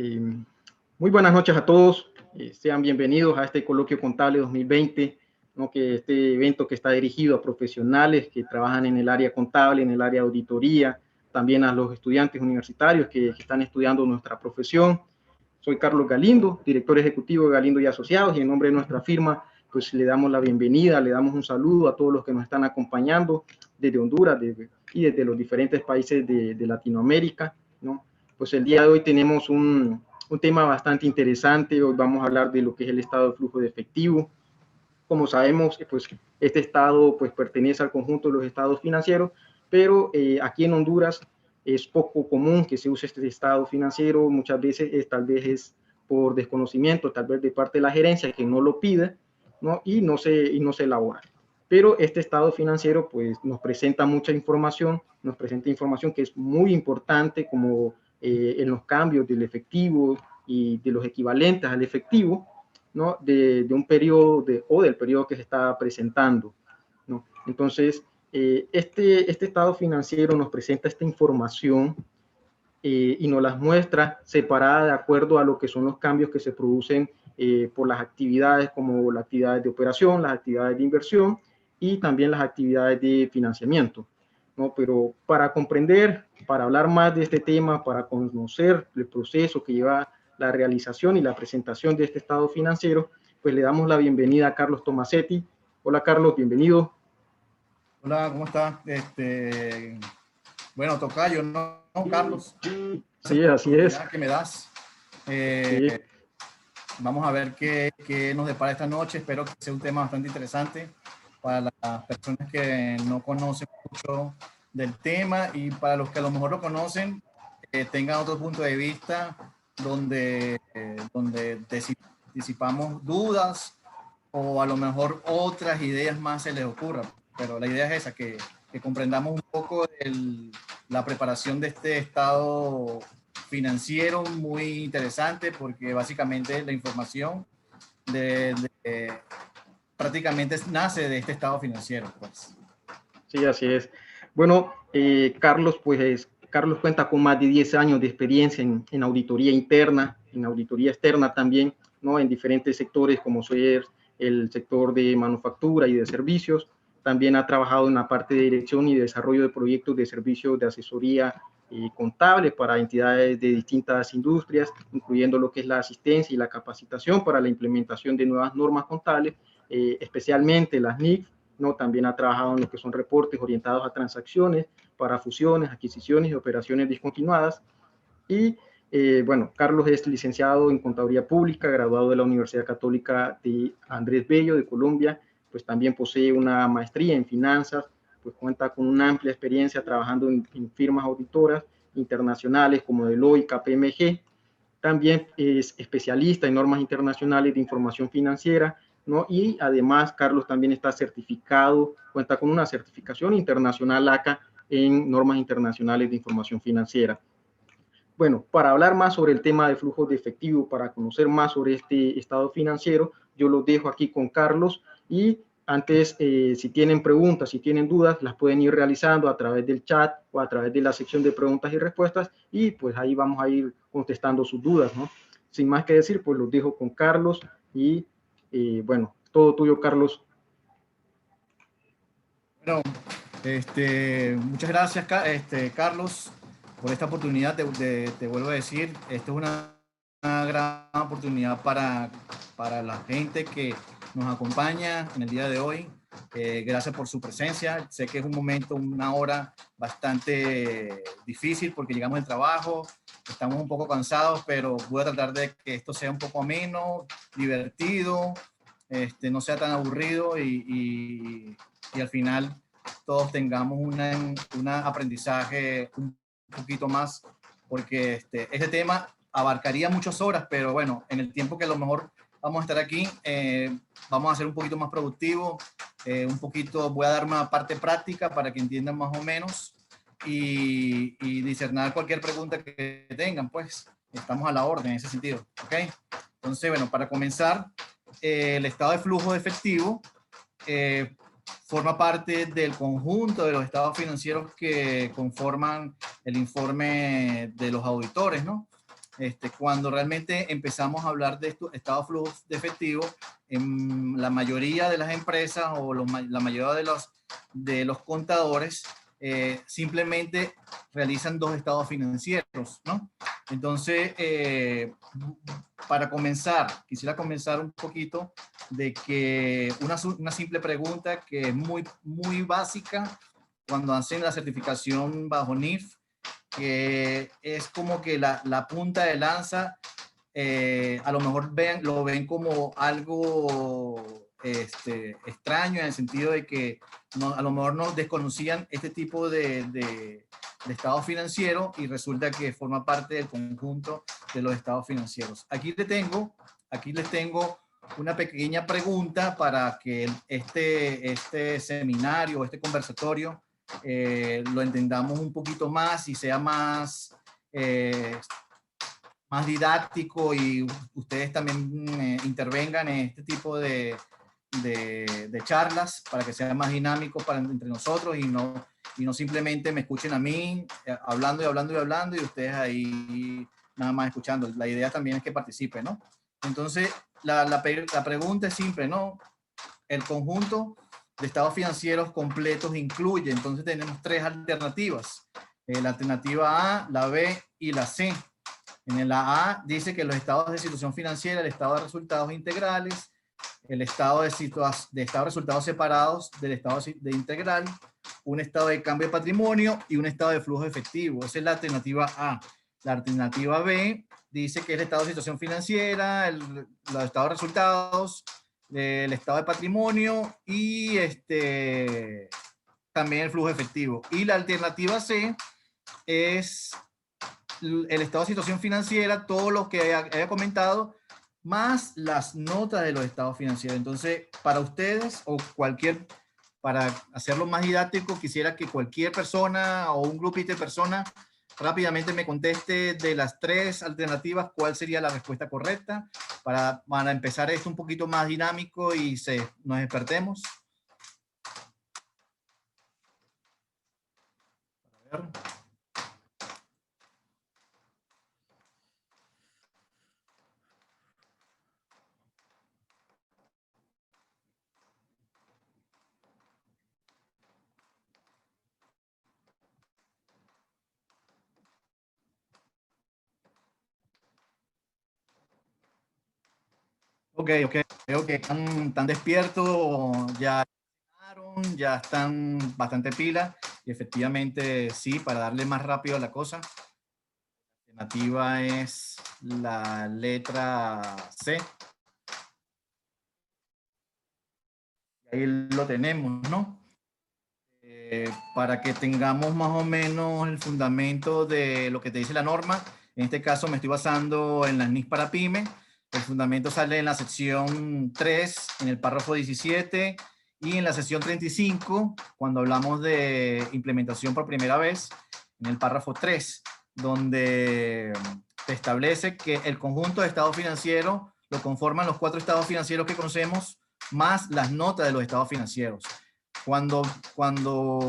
Eh, Muy buenas noches a todos. Sean bienvenidos a este Coloquio Contable 2020, ¿no? Este evento que está dirigido a profesionales que trabajan en el área contable, en el área de auditoría, también a los estudiantes universitarios que están estudiando nuestra profesión. Soy Carlos Galindo, director ejecutivo de Galindo y Asociados, y en nombre de nuestra firma, pues le damos la bienvenida, le damos un saludo a todos los que nos están acompañando desde Honduras y desde los diferentes países de Latinoamérica, ¿no? Pues el día de hoy tenemos un tema bastante interesante. Hoy vamos a hablar de lo que es el estado de flujo de efectivo. Como sabemos, pues este estado pues pertenece al conjunto de los estados financieros, pero aquí en Honduras es poco común que se use este estado financiero. Muchas veces tal vez es por desconocimiento, tal vez de parte de la gerencia que no lo pide, ¿no? Y no se elabora. Pero este estado financiero pues nos presenta mucha información, nos presenta información que es muy importante, como en los cambios del efectivo y de los equivalentes al efectivo, ¿no? De un periodo o del periodo que se está presentando, ¿no? Entonces, este estado financiero nos presenta esta información y nos las muestra separada de acuerdo a lo que son los cambios que se producen por las actividades, como las actividades de operación, las actividades de inversión y también las actividades de financiamiento, ¿no? Pero para comprender, para hablar más de este tema, para conocer el proceso que lleva la realización y la presentación de este estado financiero, pues le damos la bienvenida a Carlos Tomasetti. Hola Carlos, bienvenido. Hola, ¿cómo estás? Bueno, tocayo, ¿no, Carlos? Gracias Sí, por la así es. oportunidad que me das. Sí. Vamos a ver qué nos depara esta noche. Espero que sea un tema bastante interesante para las personas que no conocen mucho del tema y para los que a lo mejor lo conocen, tengan otro punto de vista donde disipamos dudas o a lo mejor otras ideas más se les ocurra. Pero la idea es esa, que comprendamos un poco la preparación de este estado financiero muy interesante, porque básicamente la información prácticamente nace de este estado financiero, pues. Sí, así es. Bueno, Carlos, pues Carlos cuenta con más de 10 años de experiencia en auditoría interna, en auditoría externa también, ¿no? En diferentes sectores como ser el sector de manufactura y de servicios. También ha trabajado en la parte de dirección y desarrollo de proyectos de servicios de asesoría contable para entidades de distintas industrias, incluyendo lo que es la asistencia y la capacitación para la implementación de nuevas normas contables, especialmente las NIF, ¿no? También ha trabajado en lo que son reportes orientados a transacciones para fusiones, adquisiciones y operaciones discontinuadas. Y bueno, Carlos es licenciado en Contaduría Pública, graduado de la Universidad Católica de Andrés Bello de Colombia, pues también posee una maestría en finanzas, pues cuenta con una amplia experiencia trabajando en firmas auditoras internacionales como Deloitte, KPMG. También es especialista en normas internacionales de información financiera, ¿no? Y además, Carlos también está certificado, cuenta con una certificación internacional ACA en normas internacionales de información financiera. Bueno, para hablar más sobre el tema de flujos de efectivo, para conocer más sobre este estado financiero, yo los dejo aquí con Carlos y antes, si tienen preguntas, si tienen dudas, las pueden ir realizando a través del chat o a través de la sección de preguntas y respuestas y pues ahí vamos a ir contestando sus dudas, ¿no? Sin más que decir, pues los dejo con Carlos y bueno, todo tuyo, Carlos. Bueno, muchas gracias, Carlos, por esta oportunidad. Te vuelvo a decir, esto es una gran oportunidad para la gente que nos acompaña en el día de hoy. Gracias por su presencia. Sé que es un momento, una hora bastante difícil porque llegamos del trabajo, estamos un poco cansados, pero voy a tratar de que esto sea un poco ameno, divertido, no sea tan aburrido y al final todos tengamos un aprendizaje un poquito más, porque este tema abarcaría muchas horas, pero bueno, en el tiempo que a lo mejor vamos a estar aquí, vamos a ser un poquito más productivos, un poquito, voy a dar una parte práctica para que entiendan más o menos y discernar cualquier pregunta que tengan, pues estamos a la orden en ese sentido, ¿ok? Entonces, bueno, para comenzar, el estado de flujo de efectivo forma parte del conjunto de los estados financieros que conforman el informe de los auditores, ¿no? Cuando realmente empezamos a hablar de estos estados flujos de efectivo, en la mayoría de las empresas o la mayoría de los contadores simplemente realizan dos estados financieros, ¿no? Entonces, para comenzar, quisiera comenzar un poquito de que una simple pregunta que es muy básica cuando hacen la certificación bajo NIF, que es como que la punta de lanza, a lo mejor lo ven como algo extraño, en el sentido de que a lo mejor no desconocían este tipo de estado financiero, y resulta que forma parte del conjunto de los estados financieros. Aquí les tengo una pequeña pregunta para que este seminario, este conversatorio, lo entendamos un poquito más y sea más didáctico, y ustedes también intervengan en este tipo de charlas para que sea más dinámico entre nosotros, y no simplemente me escuchen a mí hablando y hablando y hablando y ustedes ahí nada más escuchando. La idea también es que participen, ¿no? Entonces, la pregunta es simple, ¿no? El conjunto de estados financieros completos incluye, entonces tenemos tres alternativas: la alternativa A, la B y la C. En la A dice que los estados de situación financiera, el estado de resultados integrales, el estado de resultados separados del estado de integral, un estado de cambio de patrimonio y un estado de flujo efectivo. Esa es la alternativa A. La alternativa B dice que es el estado de situación financiera, los estados de resultados, el estado de patrimonio y también el flujo efectivo. Y la alternativa C es el estado de situación financiera, todo lo que haya comentado, más las notas de los estados financieros. Entonces, para ustedes o para hacerlo más didáctico, quisiera que cualquier persona o un grupito de personas rápidamente me conteste de las tres alternativas cuál sería la respuesta correcta, para empezar esto un poquito más dinámico y nos despertemos. A ver. Ok. Veo que están despiertos, ya están bastante pilas, y efectivamente sí, para darle más rápido a la cosa. La alternativa es la letra C. Ahí lo tenemos, ¿no? Para que tengamos más o menos el fundamento de lo que te dice la norma. En este caso me estoy basando en las NIS para PYME. El fundamento sale en la sección 3, en el párrafo 17, y en la sección 35, cuando hablamos de implementación por primera vez, en el párrafo 3, donde te establece que el conjunto de estados financieros lo conforman los 4 estados financieros que conocemos, más las notas de los estados financieros. Cuando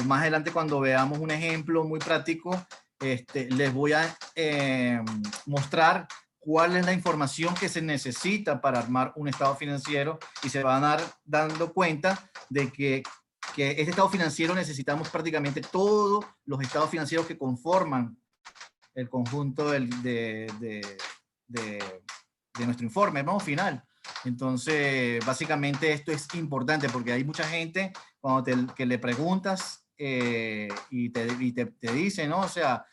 más adelante, cuando veamos un ejemplo muy práctico, les voy a mostrar cuál es la información que se necesita para armar un estado financiero, y se van a dando cuenta de que este estado financiero necesitamos prácticamente todos los estados financieros que conforman el conjunto de nuestro informe, ¿no? Final. Entonces, básicamente esto es importante porque hay mucha gente cuando que le preguntas y te dice, ¿no? O sea,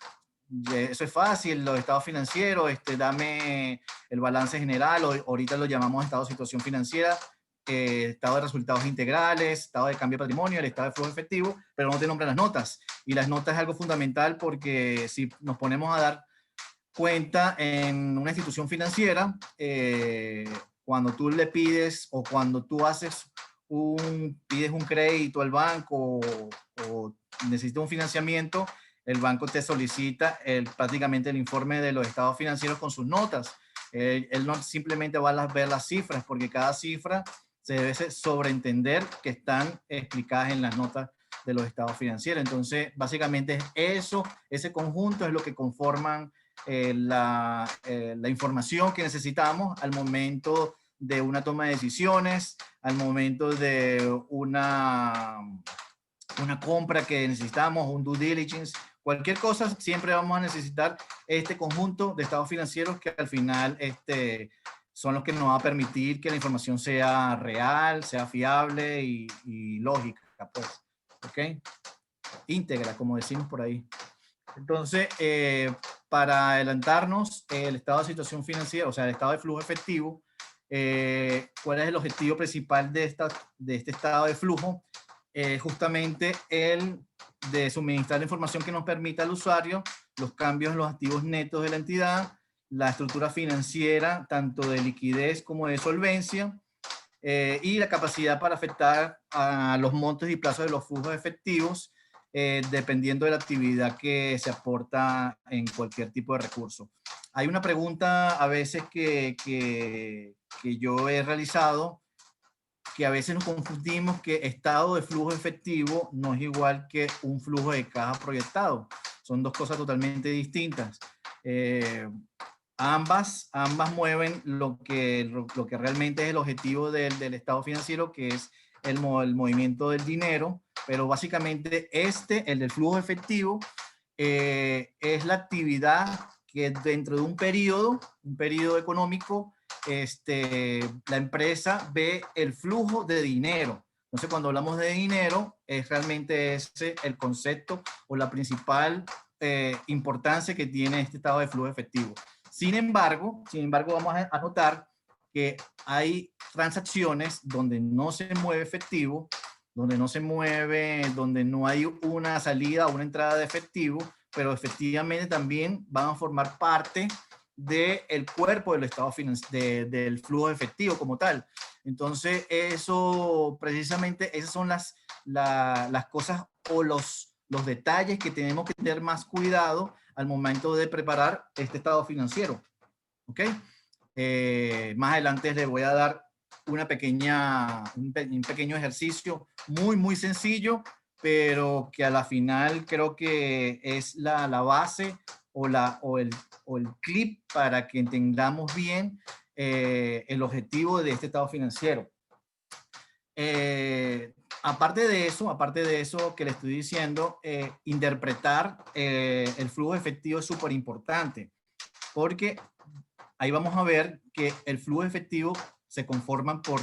eso es fácil, los estados financieros, dame el balance general, o ahorita lo llamamos estado de situación financiera, estado de resultados integrales, estado de cambio de patrimonio, el estado de flujo efectivo, pero no te nombran las notas. Y las notas es algo fundamental, porque si nos ponemos a dar cuenta en una institución financiera, cuando tú le pides, o cuando tú pides un crédito al banco, o necesitas un financiamiento, el banco te solicita prácticamente el informe de los estados financieros con sus notas. Él no simplemente va a ver las cifras, porque cada cifra se debe sobreentender que están explicadas en las notas de los estados financieros. Entonces, básicamente ese conjunto es lo que conforman la información que necesitamos al momento de una toma de decisiones, al momento de una compra que necesitamos, un due diligence, cualquier cosa, siempre vamos a necesitar este conjunto de estados financieros que al final son los que nos va a permitir que la información sea real, sea fiable y lógica, pues, ¿ok? Íntegra, como decimos por ahí. Entonces, para adelantarnos, el estado de situación financiera, o sea, el estado de flujo efectivo, ¿cuál es el objetivo principal de este estado de flujo? Justamente el de suministrar la información que nos permita al usuario los cambios en los activos netos de la entidad, la estructura financiera, tanto de liquidez como de solvencia, y la capacidad para afectar a los montos y plazos de los flujos efectivos, dependiendo de la actividad que se aporta en cualquier tipo de recurso. Hay una pregunta a veces que yo he realizado, que a veces nos confundimos que estado de flujo efectivo no es igual que un flujo de caja proyectado. Son dos cosas totalmente distintas. Ambas mueven lo que realmente es el objetivo del estado financiero, que es el movimiento del dinero, pero básicamente el del flujo efectivo, es la actividad que dentro de un periodo económico, la empresa ve el flujo de dinero. Entonces, cuando hablamos de dinero, es realmente ese el concepto o la principal importancia que tiene este estado de flujo efectivo. Sin embargo, vamos a notar que hay transacciones donde no se mueve efectivo, donde no hay una salida o una entrada de efectivo, pero efectivamente también van a formar parte del cuerpo del estado del flujo efectivo como tal. Entonces, eso precisamente, esas son las cosas o los detalles que tenemos que tener más cuidado al momento de preparar este estado financiero. ¿Ok? Más adelante les voy a dar un pequeño ejercicio muy sencillo, pero que a la final creo que es la base o el clip para que entendamos bien el objetivo de este estado financiero. Aparte de eso que le estoy diciendo, interpretar el flujo efectivo es súper importante, porque ahí vamos a ver que el flujo efectivo se conforman por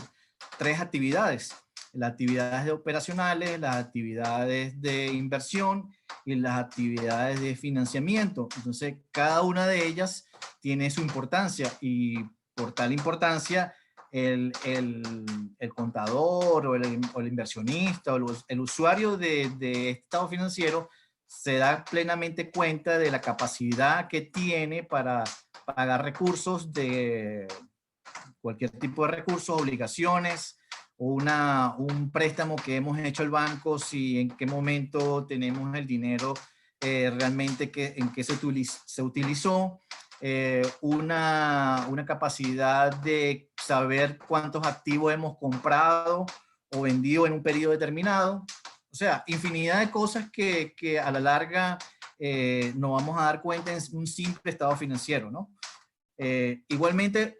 tres actividades: las actividades operacionales, las actividades de inversión y las actividades de financiamiento. Entonces, cada una de ellas tiene su importancia, y por tal importancia, el contador o el inversionista o el usuario de estado financiero se da plenamente cuenta de la capacidad que tiene para pagar recursos, de cualquier tipo de recursos, obligaciones, o un préstamo que hemos hecho al banco, si en qué momento tenemos el dinero realmente en qué se utilizó, una capacidad de saber cuántos activos hemos comprado o vendido en un periodo determinado. O sea, infinidad de cosas que a la larga nos vamos a dar cuenta en un simple estado financiero, ¿no? Igualmente,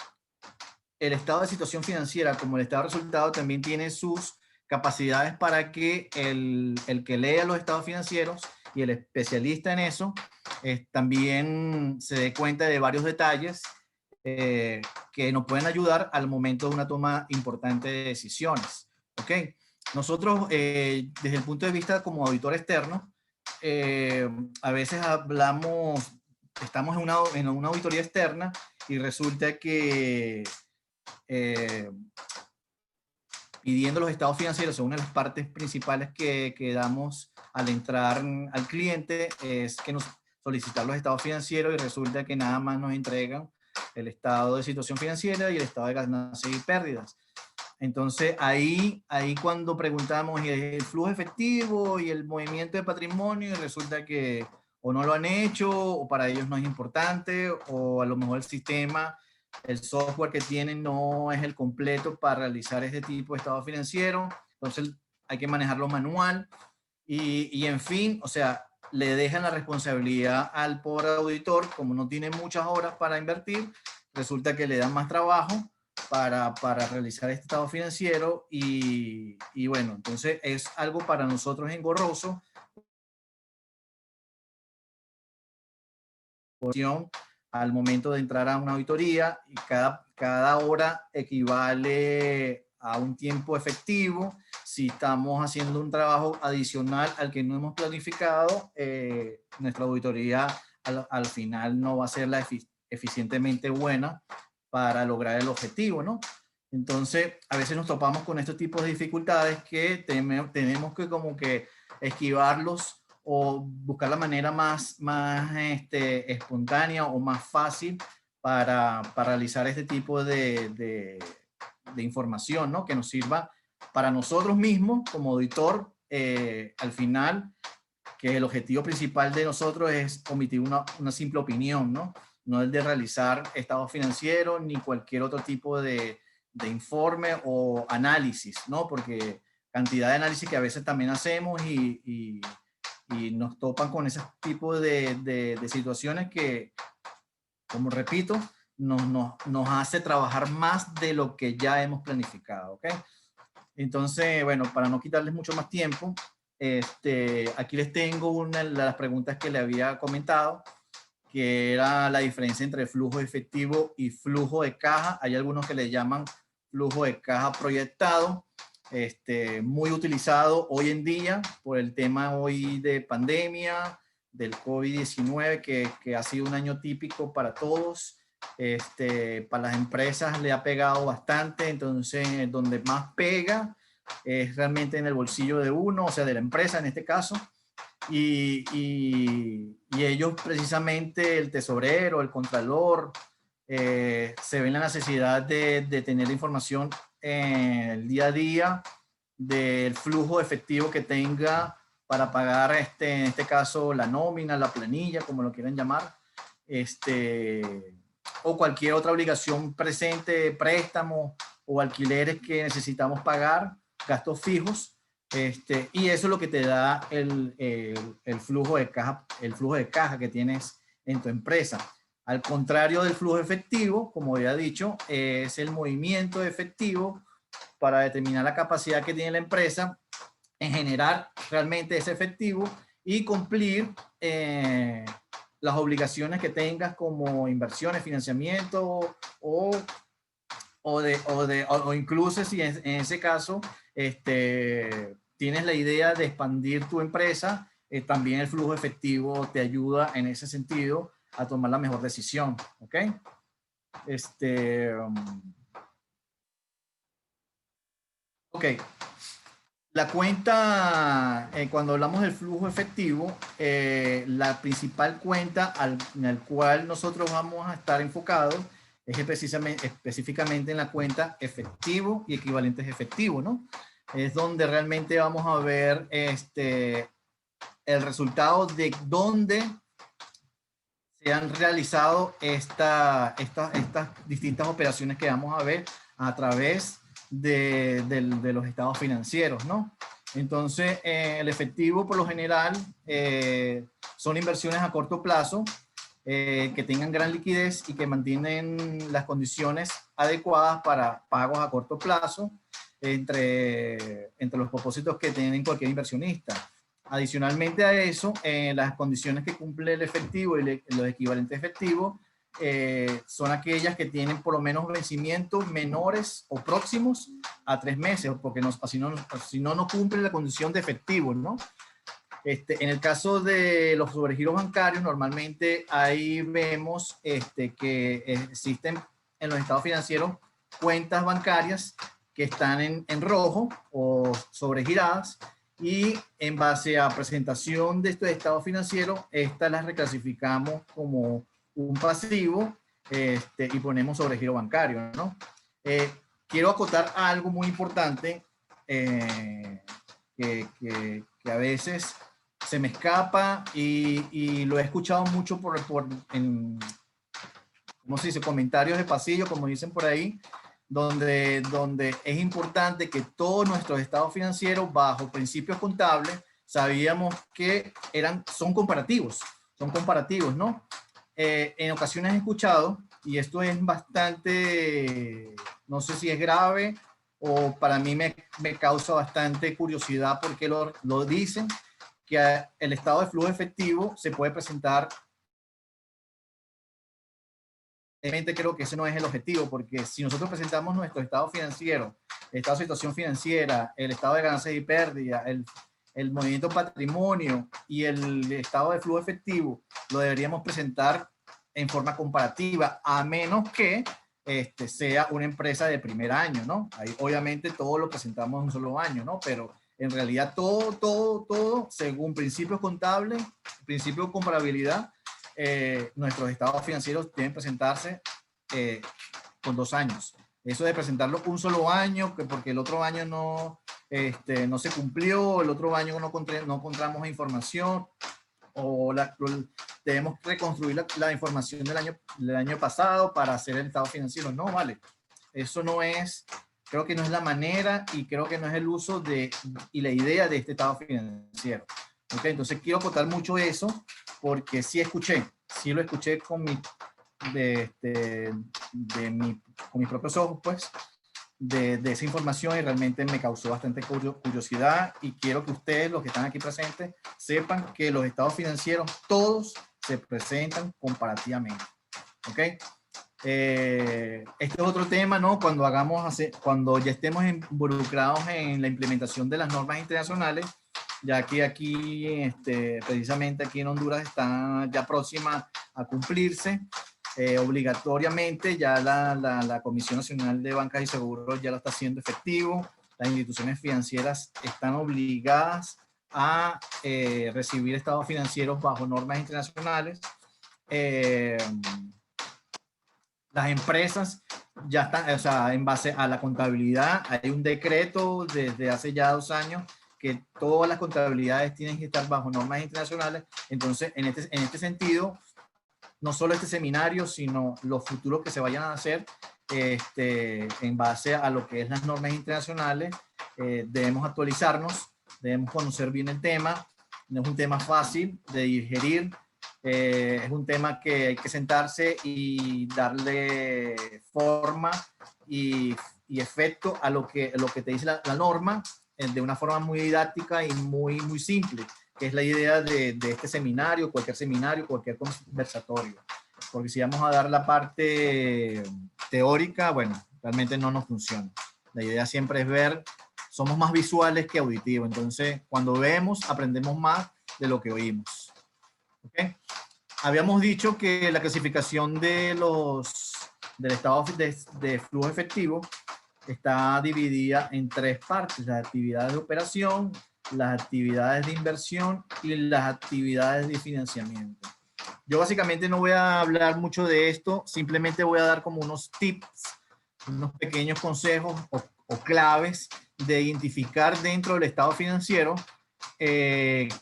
el estado de situación financiera, como el estado de resultado, también tiene sus capacidades para que el que lea los estados financieros y el especialista en eso también se dé cuenta de varios detalles que nos pueden ayudar al momento de una toma importante de decisiones. ¿Ok? Nosotros, desde el punto de vista como auditor externo, a veces estamos en una auditoría externa y resulta que pidiendo los estados financieros, una de las partes principales que damos al entrar al cliente es que nos solicitar los estados financieros, y resulta que nada más nos entregan el estado de situación financiera y el estado de ganancias y pérdidas. Entonces ahí cuando preguntamos el flujo efectivo y el movimiento de patrimonio, y resulta que o no lo han hecho, o para ellos no es importante, o a lo mejor el software que tienen no es el completo para realizar este tipo de estado financiero. Entonces hay que manejarlo manual y en fin, o sea, le dejan la responsabilidad al pobre auditor, como no tiene muchas horas para invertir, resulta que le dan más trabajo para realizar este estado financiero y bueno, entonces es algo para nosotros engorroso al momento de entrar a una auditoría y cada hora equivale a un tiempo efectivo. Si estamos haciendo un trabajo adicional al que no hemos planificado, nuestra auditoría al final no va a ser la eficientemente buena para lograr el objetivo, ¿no? Entonces, a veces nos topamos con estos tipos de dificultades que tenemos que como que esquivarlos o buscar la manera más espontánea o más fácil para realizar este tipo de información, ¿no? Que nos sirva para nosotros mismos como auditor, al final, que el objetivo principal de nosotros es omitir una simple opinión, ¿no? No el de realizar estados financieros ni cualquier otro tipo de informe o análisis, ¿no? Porque cantidad de análisis que a veces también hacemos y nos topan con ese tipo de situaciones que, como repito, nos hace trabajar más de lo que ya hemos planificado, ¿ok? Entonces, bueno, para no quitarles mucho más tiempo, aquí les tengo una de las preguntas que le había comentado, que era la diferencia entre flujo efectivo y flujo de caja. Hay algunos que le llaman flujo de caja proyectado, muy utilizado hoy en día por el tema hoy de pandemia, del COVID-19, que ha sido un año típico para todos. Para las empresas le ha pegado bastante, entonces donde más pega es realmente en el bolsillo de uno, o sea, de la empresa en este caso. Y ellos precisamente, el tesorero, el contralor, se ven la necesidad de tener información en el día a día del flujo efectivo que tenga para pagar, en este caso, la nómina, la planilla, como lo quieran llamar, o cualquier otra obligación presente, préstamos o alquileres que necesitamos pagar, gastos fijos. Y eso es lo que te da el flujo de caja que tienes en tu empresa. Al contrario del flujo efectivo, como había dicho, es el movimiento efectivo para determinar la capacidad que tiene la empresa en generar realmente ese efectivo y cumplir las obligaciones que tengas como inversiones, financiamiento o incluso si en ese caso tienes la idea de expandir tu empresa, también el flujo efectivo te ayuda en ese sentido a tomar la mejor decisión, ¿ok? Ok. La cuenta, cuando hablamos del flujo efectivo, la principal cuenta en la cual nosotros vamos a estar enfocados es específicamente en la cuenta efectivo y equivalentes efectivos, ¿no? Es donde realmente vamos a ver el resultado de dónde se han realizado estas distintas operaciones que vamos a ver a través de los estados financieros, ¿no? Entonces, el efectivo por lo general son inversiones a corto plazo que tengan gran liquidez y que mantienen las condiciones adecuadas para pagos a corto plazo entre los propósitos que tienen cualquier inversionista. Adicionalmente a eso, las condiciones que cumple el efectivo y los equivalentes efectivos son aquellas que tienen por lo menos vencimientos menores o próximos a 3 meses, porque si no, no cumple la condición de efectivo, ¿no? En el caso de los sobregiros bancarios, normalmente ahí vemos que existen en los estados financieros cuentas bancarias que están en rojo o sobregiradas, y en base a presentación de estos estados financieros, estas las reclasificamos como un pasivo y ponemos sobregiro bancario, ¿no? Quiero acotar algo muy importante que a veces se me escapa y lo he escuchado mucho en, ¿cómo se dice?, comentarios de pasillo, como dicen por ahí, donde es importante que todos nuestros estados financieros, bajo principios contables, sabíamos que son comparativos, ¿no? En ocasiones he escuchado, y esto es bastante, no sé si es grave o para mí me causa bastante curiosidad porque lo dicen, que el estado de flujo efectivo se puede presentar. Realmente creo que ese no es el objetivo, porque si nosotros presentamos nuestro estado financiero, el estado de situación financiera, el estado de ganancias y pérdidas, el movimiento patrimonio y el estado de flujo efectivo, lo deberíamos presentar en forma comparativa, a menos que sea una empresa de primer año, ¿no? Ahí obviamente todo lo presentamos en un solo año, ¿no? Pero en realidad todo, según principios contables, principios de comparabilidad, nuestros estados financieros deben presentarse con 2 años. Eso de presentarlo un solo año, que porque el otro año no se cumplió, el otro año no encontramos información, o debemos reconstruir la información del año pasado para hacer el estado financiero. No, vale. Eso no es, creo que no es la manera y creo que no es el uso y la idea de este estado financiero. ¿Okay? Entonces quiero acotar mucho eso porque sí lo escuché con mis propios ojos, pues, de esa información, y realmente me causó bastante curiosidad, y quiero que ustedes, los que están aquí presentes, sepan que los estados financieros todos se presentan comparativamente. ¿Ok? Este es otro tema, ¿no? Cuando ya estemos involucrados en la implementación de las normas internacionales, ya que aquí, precisamente aquí en Honduras está ya próxima a cumplirse. Obligatoriamente ya la Comisión Nacional de Bancas y Seguros ya lo está haciendo efectivo. Las instituciones financieras están obligadas a recibir estados financieros bajo normas internacionales. Las empresas ya están, o sea, en base a la contabilidad, hay un decreto desde hace ya 2 años que todas las contabilidades tienen que estar bajo normas internacionales. Entonces, en este sentido, no solo este seminario, sino los futuros que se vayan a hacer en base a lo que es las normas internacionales, debemos actualizarnos, debemos conocer bien el tema. No es un tema fácil de digerir, es un tema que hay que sentarse y darle forma y efecto a lo que te dice la norma, de una forma muy didáctica y muy simple, que es la idea de este seminario, cualquier conversatorio. Porque si vamos a dar la parte teórica, bueno, realmente no nos funciona. La idea siempre es ver, somos más visuales que auditivos, entonces cuando vemos, aprendemos más de lo que oímos. ¿Okay? Habíamos dicho que la clasificación del estado de flujo efectivo está dividida en 3 partes: las actividades de operación, las actividades de inversión y las actividades de financiamiento. Yo básicamente no voy a hablar mucho de esto, simplemente voy a dar como unos tips, unos pequeños consejos o claves de identificar dentro del estado financiero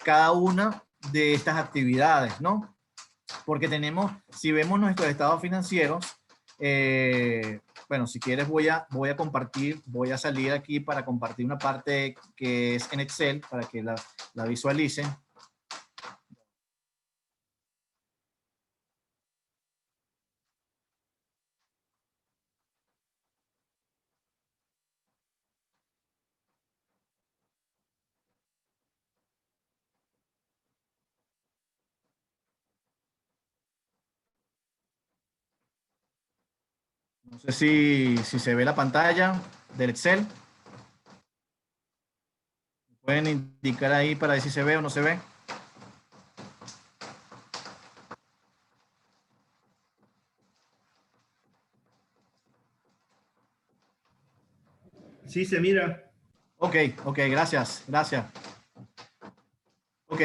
cada una de estas actividades, ¿no? Porque si vemos nuestros estados financieros, bueno, si quieres voy a compartir, voy a salir aquí para compartir una parte que es en Excel para que la visualicen. No sé si se ve la pantalla del Excel. Pueden indicar ahí para ver si se ve o no se ve. Sí, se mira. Ok, gracias. Ok,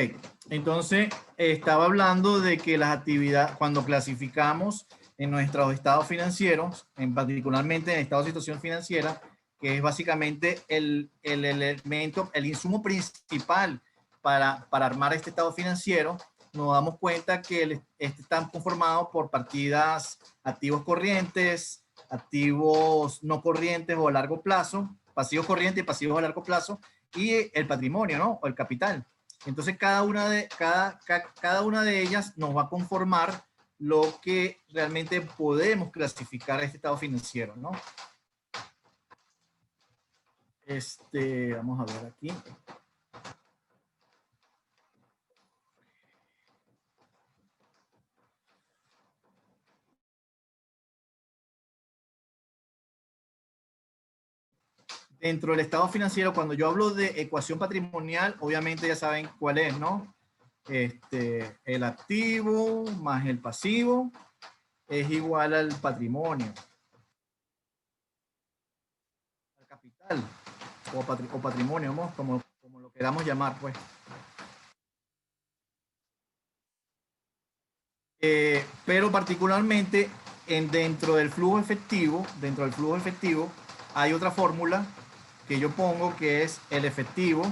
entonces estaba hablando de que las actividades, cuando clasificamos en nuestros estados financieros, particularmente en estado de situación financiera, que es básicamente el elemento, el insumo principal para armar este estado financiero, nos damos cuenta que están conformados por partidas, activos corrientes, activos no corrientes o a largo plazo, pasivos corrientes y pasivos a largo plazo, y el patrimonio, ¿no? O el capital. Entonces cada una de ellas nos va a conformar lo que realmente podemos clasificar a este estado financiero, ¿no? Vamos a ver aquí. Dentro del estado financiero, cuando yo hablo de ecuación patrimonial, obviamente ya saben cuál es, ¿no? El activo más el pasivo es igual al patrimonio, al capital o patrimonio, ¿no? Como lo queramos llamar, pues. Pero particularmente dentro del flujo efectivo, hay otra fórmula que yo pongo que es el efectivo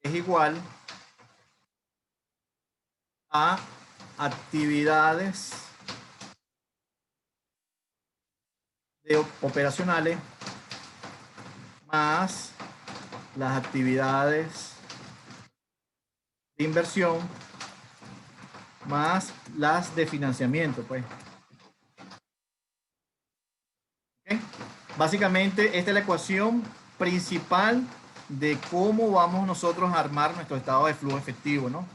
es igual a actividades operacionales más las actividades de inversión más las de financiamiento, pues. ¿Okay? Básicamente, esta es la ecuación principal de cómo vamos nosotros a armar nuestro estado de flujo efectivo, ¿no?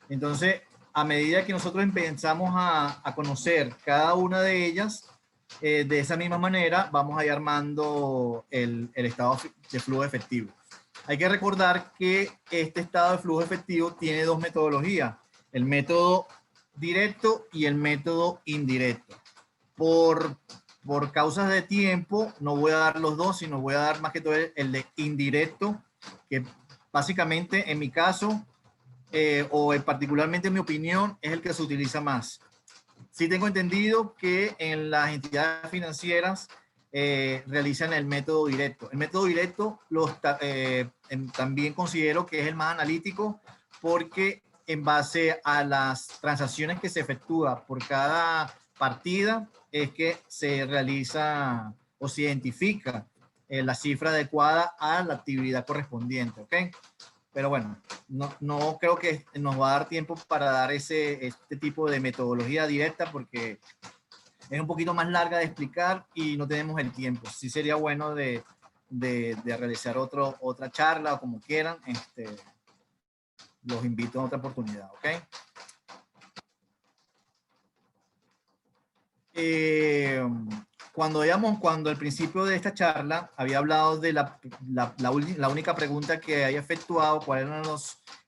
Entonces, a medida que nosotros empezamos a conocer cada una de ellas, de esa misma manera vamos a ir armando el estado de flujo efectivo. Hay que recordar que este estado de flujo efectivo tiene dos metodologías, el método directo y el método indirecto. Por causas de tiempo no voy a dar los dos, sino voy a dar más que todo el de indirecto, que básicamente en mi caso, particularmente en mi opinión, es el que se utiliza más. Sí tengo entendido que en las entidades financieras realizan el método directo. El método directo también considero que es el más analítico porque en base a las transacciones que se efectúa por cada partida es que se realiza o se identifica la cifra adecuada a la actividad correspondiente, ¿ok? Pero bueno, no creo que nos va a dar tiempo para dar este tipo de metodología directa porque es un poquito más larga de explicar y no tenemos el tiempo. Sí sería bueno de realizar otra charla o como quieran. Los invito a otra oportunidad, ¿ok? Cuando al principio de esta charla había hablado de la única pregunta que haya efectuado, cuál eran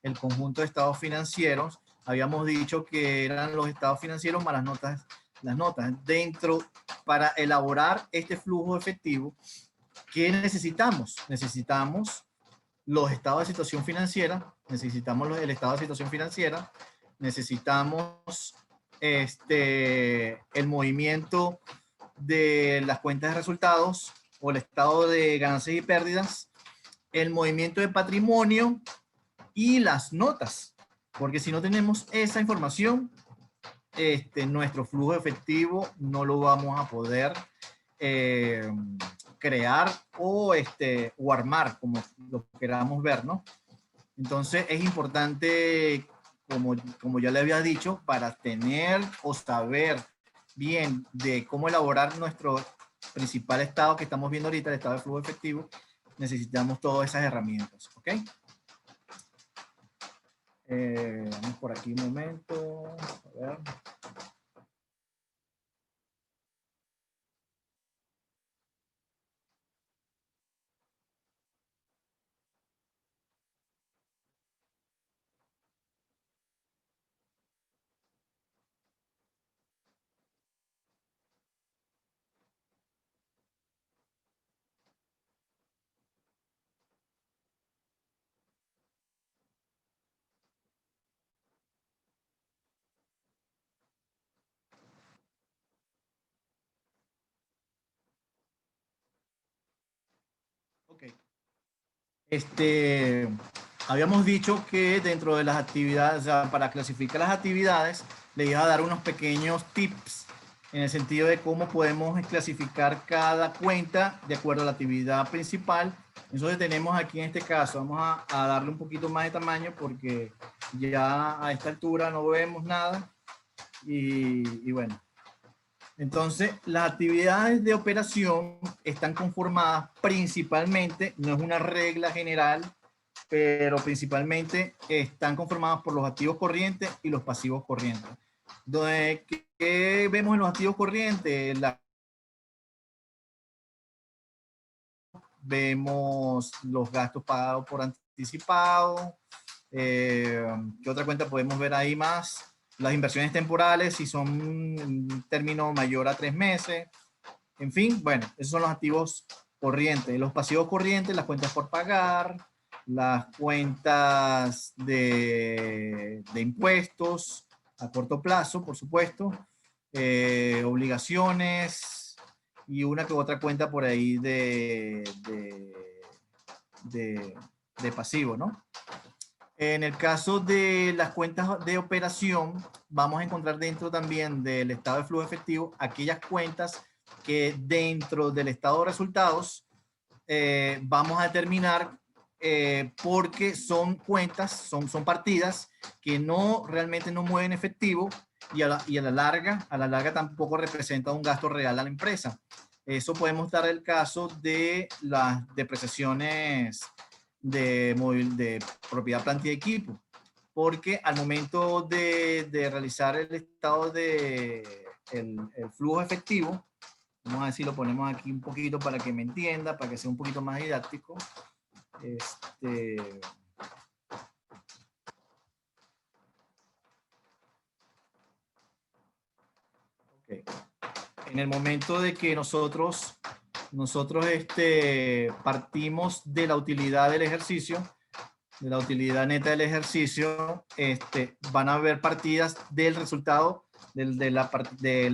el conjunto de estados financieros, habíamos dicho que eran los estados financieros más las notas. Para elaborar este flujo efectivo, ¿qué necesitamos? Necesitamos los estados de situación financiera, necesitamos el estado de situación financiera, necesitamos el movimiento de las cuentas de resultados o el estado de ganancias y pérdidas, el movimiento de patrimonio y las notas, porque si no tenemos esa información, nuestro flujo efectivo no lo vamos a poder crear o armar, como lo queramos ver, ¿no? Entonces es importante, como ya le había dicho, para tener o saber bien de cómo elaborar nuestro principal estado que estamos viendo ahorita, el estado de flujo efectivo, necesitamos todas esas herramientas, ¿ok? Vamos por aquí un momento, a ver. Ok. Habíamos dicho que dentro de las actividades, o sea, para clasificar las actividades, le iba a dar unos pequeños tips en el sentido de cómo podemos clasificar cada cuenta de acuerdo a la actividad principal Entonces tenemos aquí en este caso, vamos a darle un poquito más de tamaño porque ya a esta altura no vemos nada. Y bueno, entonces las actividades de operación están conformadas principalmente, no es una regla general, pero principalmente están conformadas por los activos corrientes y los pasivos corrientes. ¿Qué vemos en los activos corrientes? Vemos los gastos pagados por anticipado. ¿Qué otra cuenta podemos ver ahí más? Las inversiones temporales, si son un término mayor a 3 meses. En fin, bueno, esos son los activos corrientes. Los pasivos corrientes, las cuentas por pagar, las cuentas de impuestos a corto plazo, por supuesto, obligaciones y una que otra cuenta por ahí de pasivo, ¿no? En el caso de las cuentas de operación, vamos a encontrar dentro también del estado de flujo efectivo aquellas cuentas que dentro del estado de resultados vamos a determinar porque son cuentas, son partidas que no realmente no mueven efectivo y a la larga tampoco representa un gasto real a la empresa. Eso podemos dar el caso de las depreciaciones de propiedad, planta y equipo, porque al momento de realizar el estado de el flujo efectivo, vamos a ver si lo ponemos aquí un poquito para que me entienda, para que sea un poquito más didáctico. Okay. En el momento de que nosotros partimos de la utilidad del ejercicio, de la utilidad neta del ejercicio, van a haber partidas del resultado, del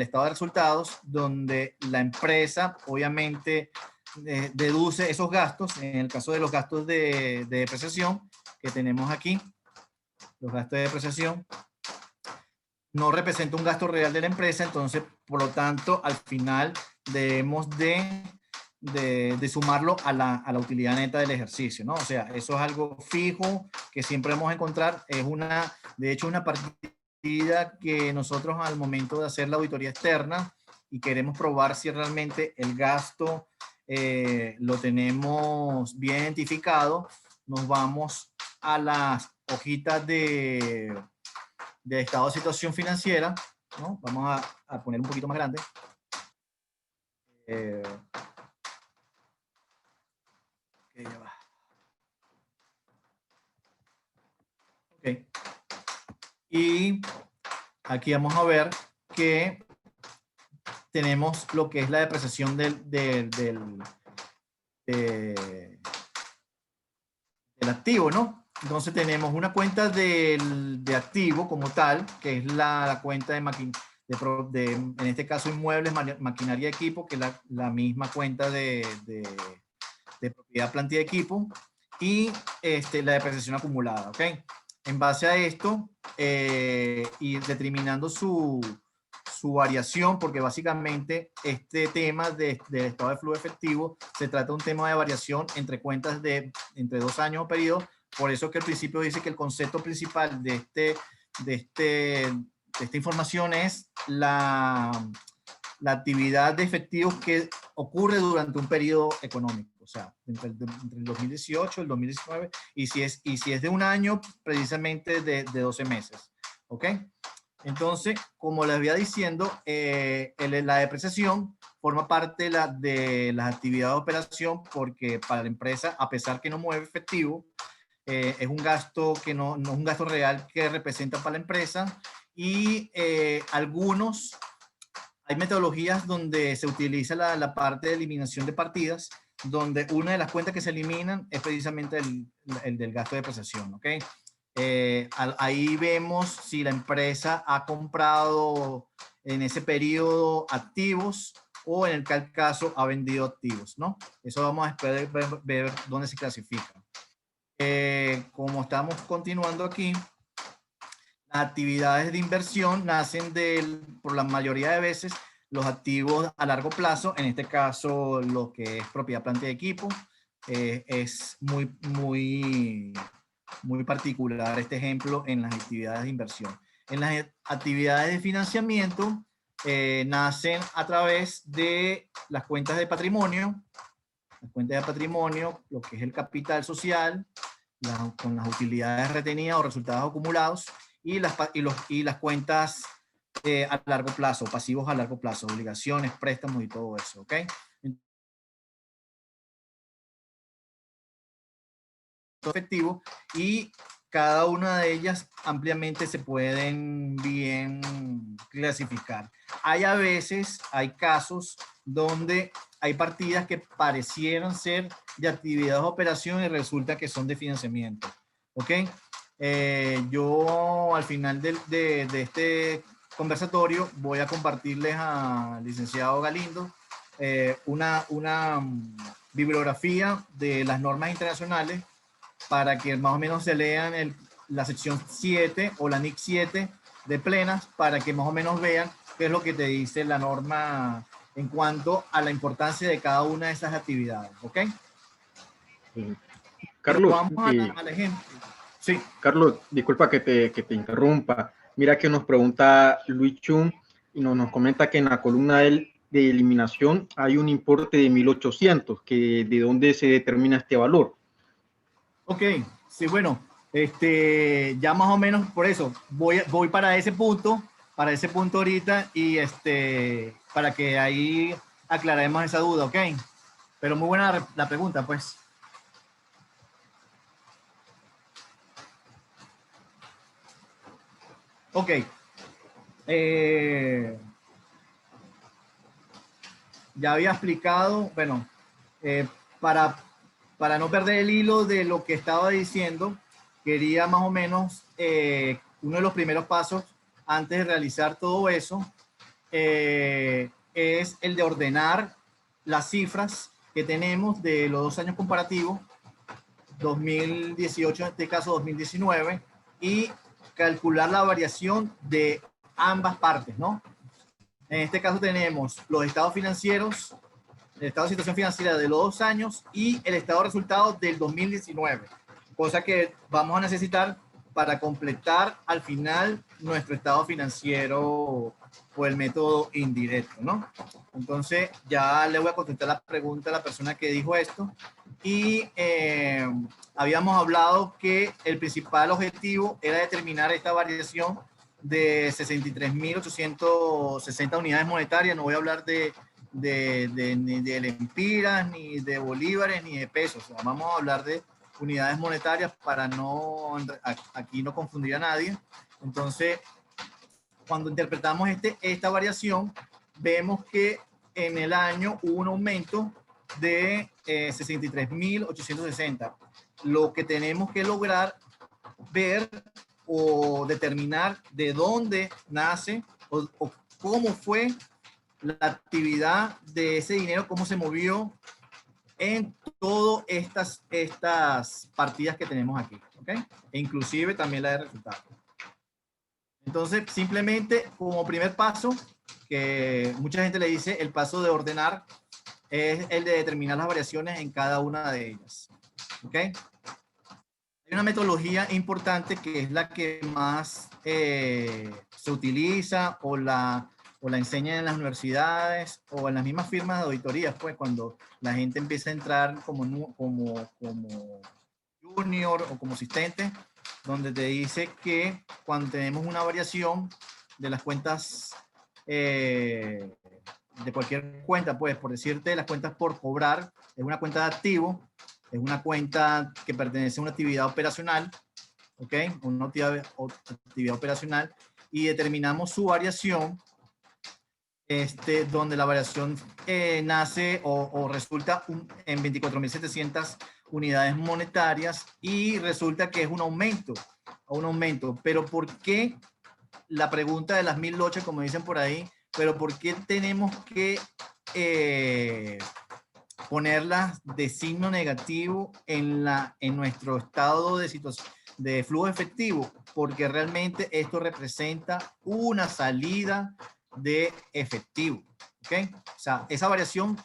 estado de resultados, donde la empresa obviamente deduce esos gastos. En el caso de los gastos de depreciación que tenemos aquí, los gastos de depreciación no representa un gasto real de la empresa, entonces por lo tanto al final debemos de sumarlo a la utilidad neta del ejercicio, ¿no? O sea, eso es algo fijo que siempre vamos a encontrar. Es de hecho, una partida que nosotros al momento de hacer la auditoría externa y queremos probar si realmente el gasto lo tenemos bien identificado, nos vamos a las hojitas de estado de situación financiera, ¿no? Vamos a poner un poquito más grande. Ya va. Okay. Y aquí vamos a ver que tenemos lo que es la depreciación del activo, ¿no? Entonces tenemos una cuenta de activo como tal, que es la cuenta en este caso inmuebles, maquinaria y equipo, que es la misma cuenta de propiedad, planta y equipo, y la depreciación acumulada, ¿ok? En base a esto, y determinando su variación, porque básicamente este tema del estado de flujo efectivo se trata de un tema de variación entre cuentas entre 2 años o periodos. Por eso que al principio dice que el concepto principal de esta información es la actividad de efectivos que ocurre durante un periodo económico, o sea, entre el 2018 y el 2019, y si es de un año, precisamente de 12 meses, ¿ok? Entonces, como les había diciendo, la depreciación forma parte de las actividades de operación, porque para la empresa, a pesar que no mueve efectivo, es un gasto que no es un gasto real que representa para la empresa, y hay metodologías donde se utiliza la parte de eliminación de partidas, donde una de las cuentas que se eliminan es precisamente el del gasto de depreciación, ¿ok? Ahí vemos si la empresa ha comprado en ese periodo activos o en el caso ha vendido activos, ¿no? Eso vamos a esperar ver dónde se clasifica. Como estamos continuando aquí, las actividades de inversión nacen por la mayoría de veces, los activos a largo plazo, en este caso lo que es propiedad, planta y equipo, es muy particular este ejemplo en las actividades de inversión. En las actividades de financiamiento nacen a través de las cuentas de patrimonio, lo que es el capital social, con las utilidades retenidas o resultados acumulados, y las cuentas a largo plazo, pasivos a largo plazo, obligaciones, préstamos y todo eso, ¿ok? Efectivo, y cada una de ellas ampliamente se pueden bien clasificar. Hay a veces, hay casos donde hay partidas que parecieran ser de actividad o operación y resulta que son de financiamiento. ¿Ok? Yo al final de este conversatorio voy a compartirles al licenciado Galindo una bibliografía de las normas internacionales para que más o menos se lean la sección 7 o la NIC 7 de plenas, para que más o menos vean qué es lo que te dice la norma en cuanto a la importancia de cada una de esas actividades. ¿Ok? Carlos, Vamos al ejemplo. Sí. Carlos, disculpa que te interrumpa. Mira que nos pregunta Luis Chun y nos comenta que en la columna de eliminación hay un importe de 1.800, que de dónde se determina este valor. Ok, sí, bueno, ya más o menos por eso voy para ese punto ahorita y para que ahí aclaremos esa duda, ok. Pero muy buena la pregunta, pues. Ok. Ya había explicado, bueno, para no perder el hilo de lo que estaba diciendo, quería más o menos, uno de los primeros pasos antes de realizar todo eso, es el de ordenar las cifras que tenemos de los 2 años comparativos, 2018, en este caso 2019, y calcular la variación de ambas partes, ¿no? En este caso tenemos los estados financieros, el estado de situación financiera de los 2 años y el estado de resultados del 2019, cosa que vamos a necesitar para completar al final nuestro estado financiero por el método indirecto, ¿no? Entonces ya le voy a contestar la pregunta a la persona que dijo esto, y habíamos hablado que el principal objetivo era determinar esta variación de 63.860 unidades monetarias. No voy a hablar ni de lempiras, ni de bolívares, ni de pesos. O sea, vamos a hablar de unidades monetarias para aquí no confundir a nadie. Entonces, cuando interpretamos esta variación, vemos que en el año hubo un aumento de 63.860. Lo que tenemos que lograr ver o determinar de dónde nace o cómo fue la actividad de ese dinero, cómo se movió en todas estas partidas que tenemos aquí, ¿ok? E inclusive también la de resultados. Entonces, simplemente como primer paso, que mucha gente le dice el paso de ordenar, es el de determinar las variaciones en cada una de ellas, ¿ok? Hay una metodología importante que es la que más se utiliza o la enseñan en las universidades o en las mismas firmas de auditorías, pues cuando la gente empieza a entrar como junior o como asistente, donde te dice que cuando tenemos una variación de las cuentas, de cualquier cuenta, pues por decirte, las cuentas por cobrar, es una cuenta de activo, es una cuenta que pertenece a una actividad operacional, ¿ok? Una actividad operacional, y determinamos su variación, donde la variación nace o resulta en 24.700 unidades monetarias, y resulta que es un aumento. Pero ¿por qué? La pregunta de las 1.008, como dicen por ahí, pero ¿por qué tenemos que ponerlas de signo negativo en nuestro estado de situación de flujo efectivo? Porque realmente esto representa una salida de efectivo, ¿ok? O sea, esa variación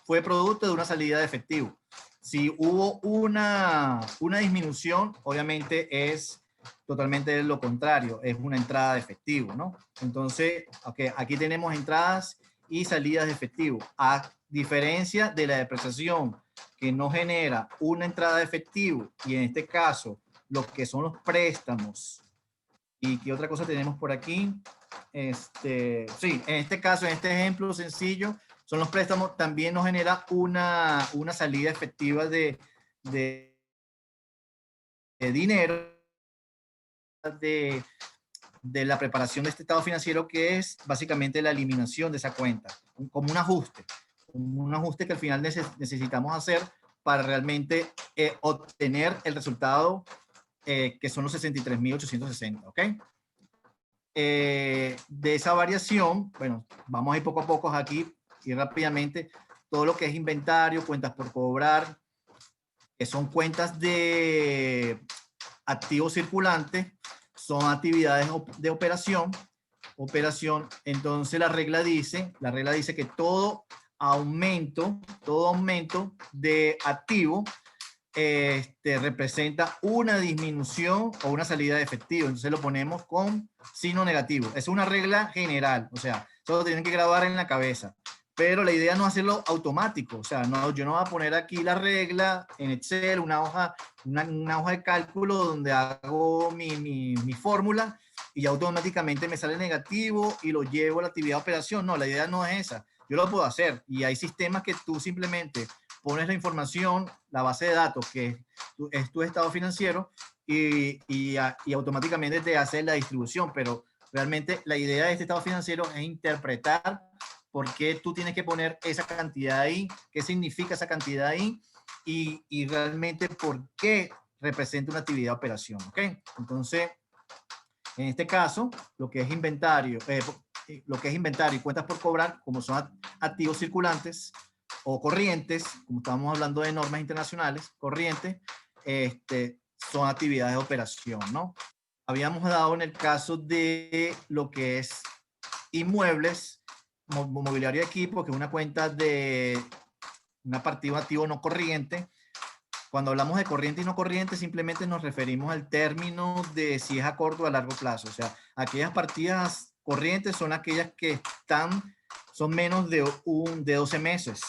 fue producto de una salida de efectivo. Si hubo una disminución, obviamente es totalmente lo contrario, es una entrada de efectivo, ¿no? Entonces, okay, aquí tenemos entradas y salidas de efectivo. A diferencia de la depreciación, que no genera una entrada de efectivo, y en este caso, lo que son los préstamos. ¿Y qué otra cosa tenemos por aquí? Sí, en este caso, en este ejemplo sencillo, son los préstamos, también nos genera una salida efectiva de dinero de la preparación de este estado financiero, que es básicamente la eliminación de esa cuenta, como un ajuste que al final necesitamos hacer para realmente obtener el resultado que son los 63.860, ¿ok? De esa variación, bueno, vamos a ir poco a poco aquí y rápidamente, todo lo que es inventario, cuentas por cobrar, que son cuentas de activos circulantes, son actividades de operación. Entonces la regla dice que todo aumento de activo representa una disminución o una salida de efectivo. Entonces lo ponemos con signo negativo. Es una regla general, o sea, eso lo tienen que grabar en la cabeza. Pero la idea no es hacerlo automático, o sea, no, yo no voy a poner aquí la regla en Excel, una hoja de cálculo donde hago mi fórmula y automáticamente me sale negativo y lo llevo a la actividad de operación. No, la idea no es esa. Yo lo puedo hacer y hay sistemas que tú simplemente pones la información, la base de datos que es tu estado financiero y automáticamente te hace la distribución, pero realmente la idea de este estado financiero es interpretar por qué tú tienes que poner esa cantidad ahí, qué significa esa cantidad ahí y realmente por qué representa una actividad de operación, ¿ok? Entonces, en este caso, lo que es inventario y cuentas por cobrar, como son activos circulantes o corrientes, como estábamos hablando de normas internacionales, corrientes, son actividades de operación, ¿no? Habíamos dado en el caso de lo que es inmuebles, mobiliario de equipo, que es una cuenta de una partida activo no corriente. Cuando hablamos de corriente y no corriente, simplemente nos referimos al término de si es a corto o a largo plazo. O sea, aquellas partidas corrientes son aquellas que son menos de 12 meses,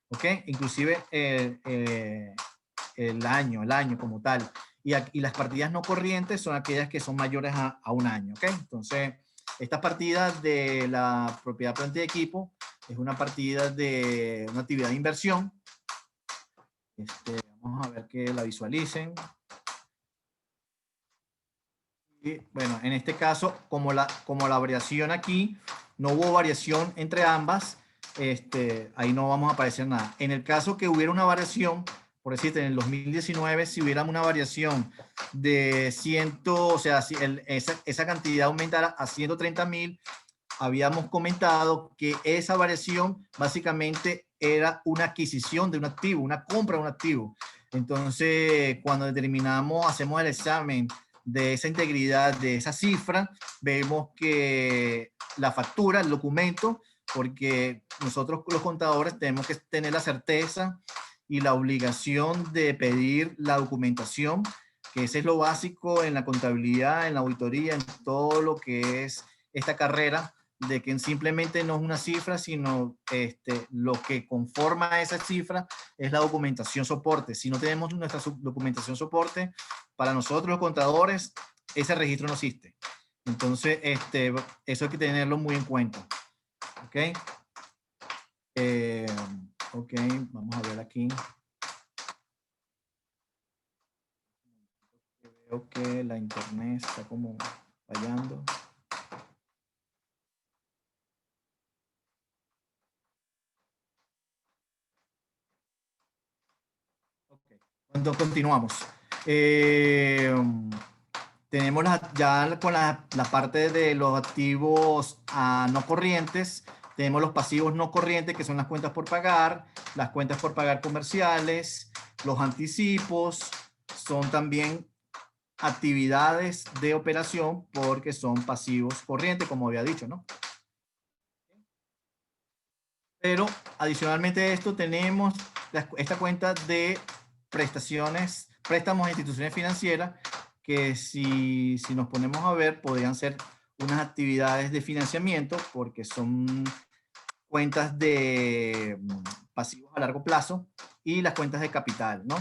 ¿ok? Inclusive el año como tal. Y las partidas no corrientes son aquellas que son mayores a un año, ¿ok? Entonces, estas partidas de la propiedad, planta y equipo es una partida de una actividad de inversión. Vamos a ver que la visualicen. Y bueno, en este caso, como la variación aquí, no hubo variación entre ambas, ahí no vamos a aparecer nada. En el caso que hubiera una variación, por decirte, en el 2019, si hubiera una variación de 100, o sea, si esa cantidad aumentara a 130.000, habíamos comentado que esa variación básicamente era una adquisición de un activo, una compra de un activo. Entonces, cuando hacemos el examen de esa integridad, de esa cifra, vemos que la factura, el documento, porque nosotros los contadores tenemos que tener la certeza y la obligación de pedir la documentación, que ese es lo básico en la contabilidad, en la auditoría, en todo lo que es esta carrera, de que simplemente no es una cifra, sino lo que conforma esa cifra es la documentación soporte. Si no tenemos nuestra documentación soporte, para nosotros los contadores, ese registro no existe. Entonces, eso hay que tenerlo muy en cuenta. ¿Ok? Ok, vamos a ver aquí. Veo que la internet está como fallando. Entonces continuamos. Tenemos ya con la parte de los activos no corrientes. Tenemos los pasivos no corrientes, que son las cuentas por pagar, las cuentas por pagar comerciales, los anticipos, son también actividades de operación porque son pasivos corrientes, como había dicho, ¿no? Pero adicionalmente a esto tenemos esta cuenta de prestaciones, préstamos a instituciones financieras que si nos ponemos a ver podrían ser unas actividades de financiamiento porque son cuentas de pasivos a largo plazo y las cuentas de capital, ¿no?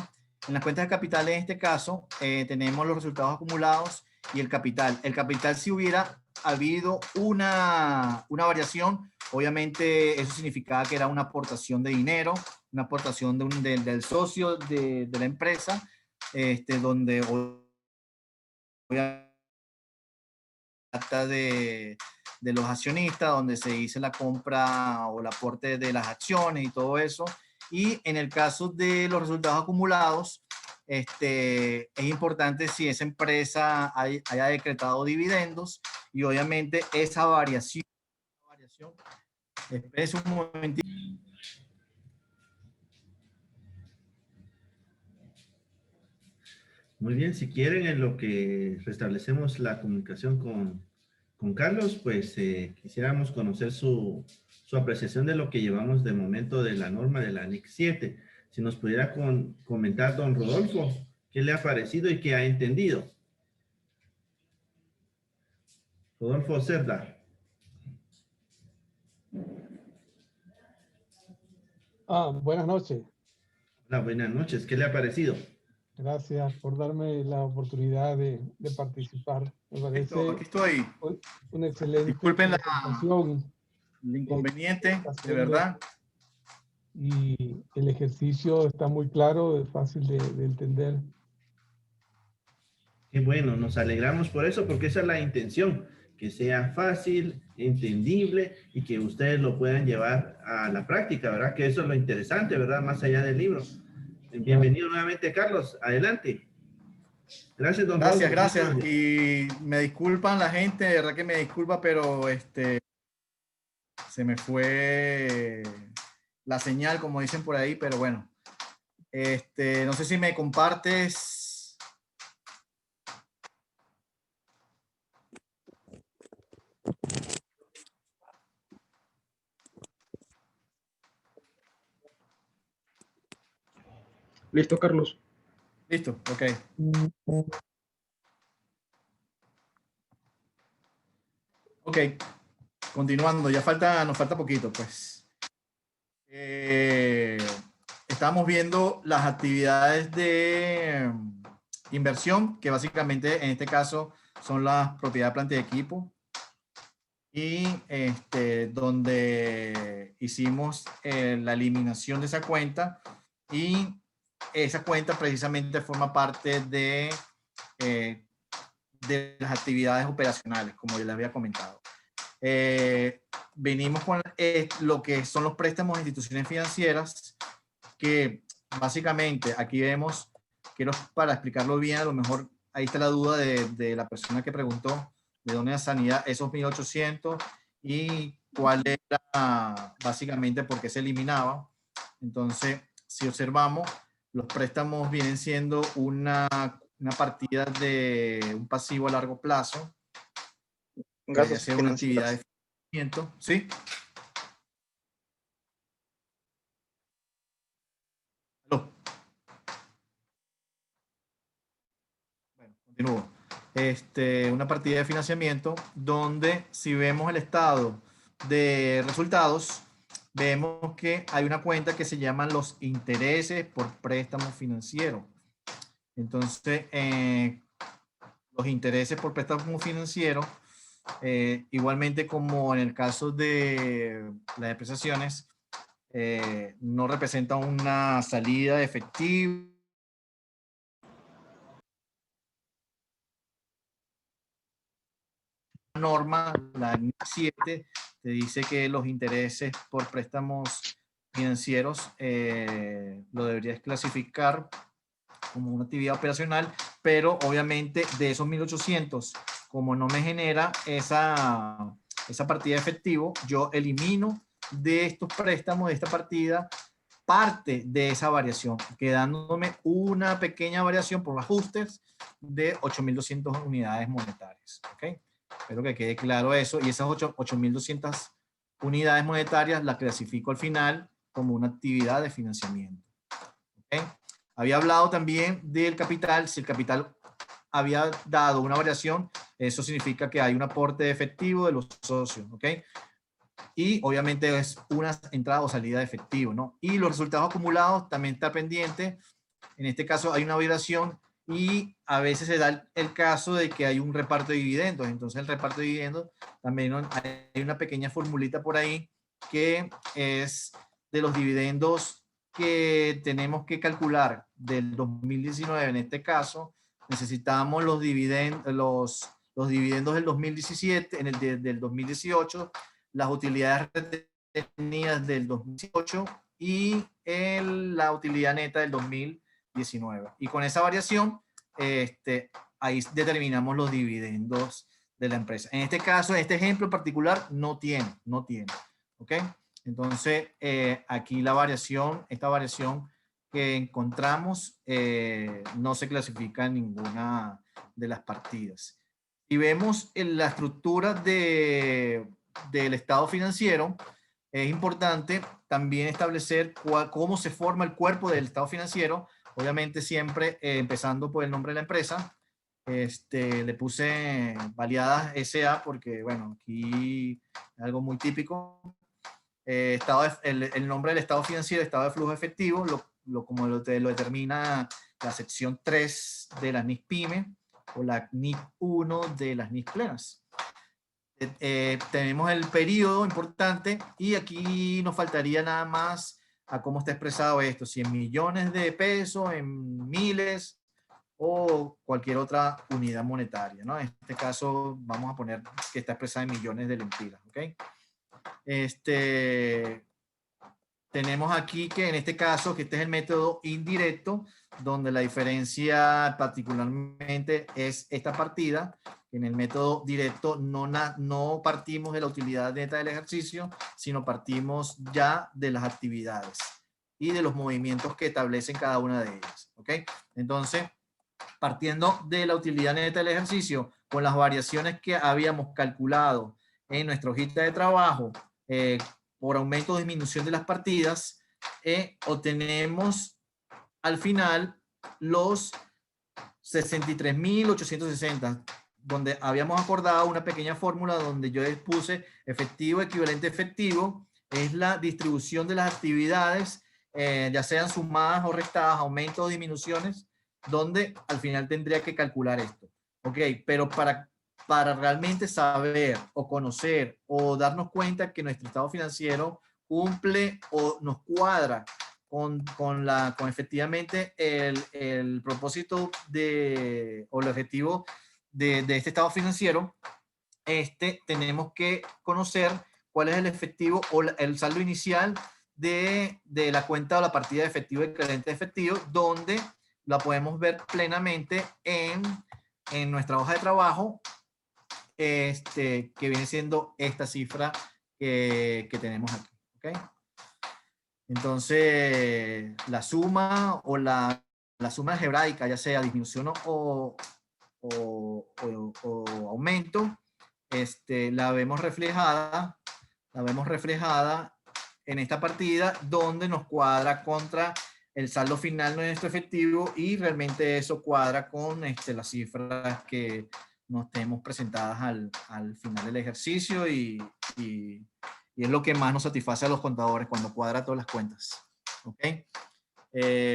En las cuentas de capital, en este caso, tenemos los resultados acumulados y el capital. El capital, si hubiera habido una variación, obviamente eso significaba que era una aportación de dinero, una aportación del socio de la empresa, donde obviamente de los accionistas, donde se hizo la compra o el aporte de las acciones y todo eso. Y en el caso de los resultados acumulados, es importante si esa empresa haya decretado dividendos y obviamente esa variación espérese un momentito. Muy bien, si quieren, en lo que restablecemos la comunicación con Carlos, pues quisiéramos conocer su apreciación de lo que llevamos de momento de la norma de la ANEX 7. Si nos pudiera comentar, don Rodolfo, qué le ha parecido y qué ha entendido. Rodolfo Cerda. Buenas noches. Hola, buenas noches. ¿Qué le ha parecido? Gracias por darme la oportunidad de participar. Me parece Aquí estoy. una excelente Disculpen el inconveniente, de verdad. Y el ejercicio está muy claro, es fácil de entender. Qué bueno, nos alegramos por eso, porque esa es la intención, que sea fácil, entendible y que ustedes lo puedan llevar a la práctica, ¿verdad? Que eso es lo interesante, ¿verdad? Más allá del libro. Bienvenido nuevamente, Carlos. Adelante. Gracias, don Rodolfo. Gracias. Y me disculpan la gente, de verdad que me disculpa, pero se me fue la señal, como dicen por ahí, pero bueno. No sé si me compartes. Listo, Carlos. Listo, ok. Ok, continuando, nos falta poquito, pues. Estamos viendo las actividades de inversión, que básicamente en este caso son las propiedades, planta y equipo. Y donde hicimos la eliminación de esa cuenta y esa cuenta precisamente forma parte de las actividades operacionales, como yo les había comentado. Venimos con lo que son los préstamos a instituciones financieras, que básicamente aquí vemos, para explicarlo bien, a lo mejor ahí está la duda de la persona que preguntó de dónde la sanidad, esos 1.800 y cuál era básicamente por qué se eliminaba. Entonces, si observamos, los préstamos vienen siendo una partida de un pasivo a largo plazo. Gastos hacer una actividad de financiamiento, ¿sí? ¿Aló? Bueno, continúo. Una partida de financiamiento donde si vemos el estado de resultados, vemos que hay una cuenta que se llaman los intereses por préstamo financiero. Entonces, los intereses por préstamo financiero, igualmente como en el caso de las depreciaciones, no representa una salida de efectivo. La norma, la 7, te dice que los intereses por préstamos financieros lo deberías clasificar como una actividad operacional, pero obviamente de esos 1.800, como no me genera esa partida de efectivo, yo elimino de estos préstamos, de esta partida, parte de esa variación, quedándome una pequeña variación por ajustes de 8.200 unidades monetarias. ¿Ok? Espero que quede claro eso. Y esas 8.200 unidades monetarias las clasifico al final como una actividad de financiamiento. ¿Ok? Había hablado también del capital. Si el capital había dado una variación, eso significa que hay un aporte de efectivo de los socios, ¿ok? Y obviamente es una entrada o salida de efectivo, ¿no? Y los resultados acumulados también está pendiente. En este caso hay una variación y a veces se da el caso de que hay un reparto de dividendos. Entonces el reparto de dividendos también hay una pequeña formulita por ahí que es de los dividendos que tenemos que calcular del 2019. En este caso necesitamos los dividendos del 2017, del 2018, las utilidades retenidas del 2018 y la utilidad neta del 2019. Y con esa variación, ahí determinamos los dividendos de la empresa. En este caso, en este ejemplo en particular, no tiene. ¿Ok? Entonces, aquí esta variación que encontramos no se clasifica en ninguna de las partidas. Si vemos en la estructura del estado financiero, es importante también establecer cómo se forma el cuerpo del estado financiero. Obviamente siempre empezando por el nombre de la empresa. Le puse Baleadas S.A. porque, bueno, aquí es algo muy típico. El nombre del estado financiero, estado de flujo efectivo, como lo determina la sección 3 de las NIF PYME o la NIF 1 de las NIF plenas. Tenemos el periodo importante y aquí nos faltaría nada más a cómo está expresado esto, si en millones de pesos, en miles o cualquier otra unidad monetaria, ¿no? En este caso vamos a poner que está expresada en millones de lempiras, ¿ok? Tenemos aquí que en este caso, que este es el método indirecto, donde la diferencia particularmente es esta partida. En el método directo no partimos de la utilidad neta del ejercicio, sino partimos ya de las actividades y de los movimientos que establecen cada una de ellas. ¿Ok? Entonces, partiendo de la utilidad neta del ejercicio, con las variaciones que habíamos calculado en nuestra hojita de trabajo, por aumento o disminución de las partidas, obtenemos al final los 63.860, donde habíamos acordado una pequeña fórmula donde yo puse efectivo, equivalente efectivo, es la distribución de las actividades, ya sean sumadas o restadas, aumentos o disminuciones, donde al final tendría que calcular esto. Ok, pero para realmente saber o conocer o darnos cuenta que nuestro estado financiero cumple o nos cuadra con efectivamente el propósito o el objetivo de este estado financiero, tenemos que conocer cuál es el efectivo o el saldo inicial de la cuenta o la partida de efectivo equivalente de efectivo, donde la podemos ver plenamente en nuestra hoja de trabajo, que viene siendo esta cifra que tenemos aquí. ¿Okay? Entonces, la suma o la suma algebraica, ya sea disminución o aumento, la vemos reflejada en esta partida, donde nos cuadra contra el saldo final de nuestro efectivo y realmente eso cuadra con las cifras que nos tenemos presentadas al final del ejercicio y es lo que más nos satisface a los contadores cuando cuadra todas las cuentas. ¿Ok?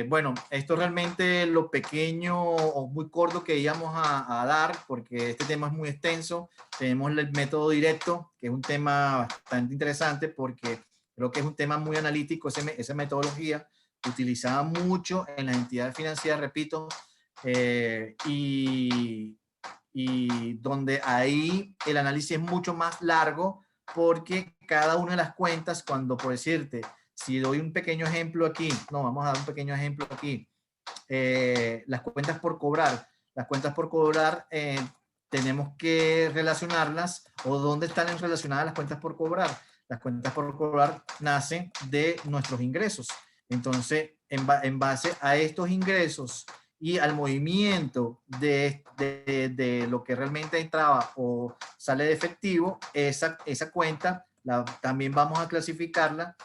Bueno, esto realmente es lo pequeño o muy corto que íbamos a dar, porque este tema es muy extenso. Tenemos el método directo, que es un tema bastante interesante porque creo que es un tema muy analítico, esa metodología utilizada mucho en las entidades financieras, repito, y donde ahí el análisis es mucho más largo, porque cada una de las cuentas, cuando por decirte, si doy un pequeño ejemplo aquí, vamos a dar un pequeño ejemplo aquí, las cuentas por cobrar, tenemos que relacionarlas, o dónde están relacionadas las cuentas por cobrar. Las cuentas por cobrar nacen de nuestros ingresos. Entonces, en base a estos ingresos y al movimiento de lo que realmente entraba o sale de efectivo, esa cuenta también vamos a clasificarla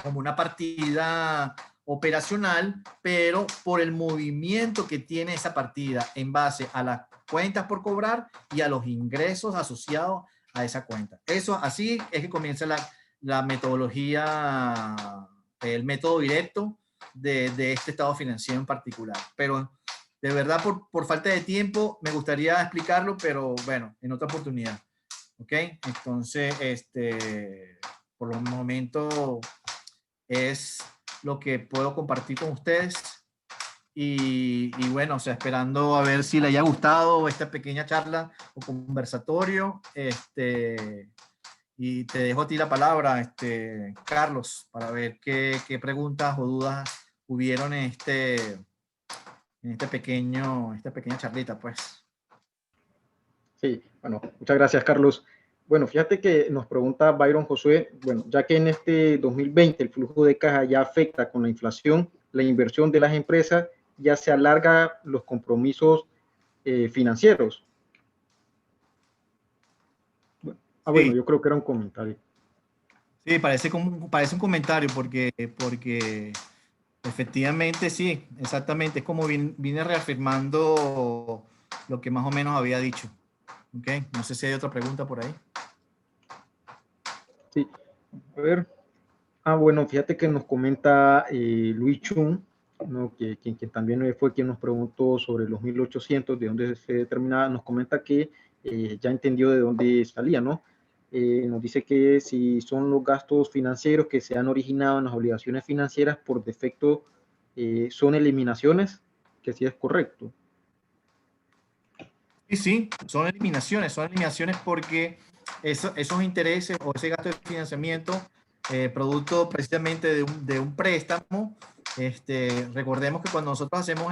como una partida operacional, pero por el movimiento que tiene esa partida en base a las cuentas por cobrar y a los ingresos asociados a esa cuenta. Eso, así es que comienza la metodología, el método directo de este estado financiero en particular. Pero de verdad, por falta de tiempo, me gustaría explicarlo, pero bueno, en otra oportunidad. ¿Ok? Entonces, por el momento es lo que puedo compartir con ustedes. Y bueno, o sea, esperando a ver si le haya gustado esta pequeña charla o conversatorio. Y te dejo a ti la palabra, Carlos, para ver qué preguntas o dudas hubieron en esta pequeña charlita, pues. Sí, bueno, muchas gracias, Carlos. Bueno, fíjate que nos pregunta Byron Josué, bueno, ya que en este 2020 el flujo de caja ya afecta con la inflación, la inversión de las empresas, ya se alarga los compromisos financieros. Bueno, Sí. yo creo que era un comentario. Sí, parece un comentario porque efectivamente sí, exactamente. Es como vine reafirmando lo que más o menos había dicho. ¿Ok? No sé si hay otra pregunta por ahí. Sí, a ver. Bueno, fíjate que nos comenta Luis Chung, ¿no? quien también fue quien nos preguntó sobre los 1800, de dónde se determinaba, nos comenta que ya entendió de dónde salía, ¿no? Nos dice que si son los gastos financieros que se han originado en las obligaciones financieras por defecto, son eliminaciones, que sí es correcto. Sí, son eliminaciones porque esos intereses o ese gasto de financiamiento, producto precisamente de un préstamo, recordemos que cuando nosotros hacemos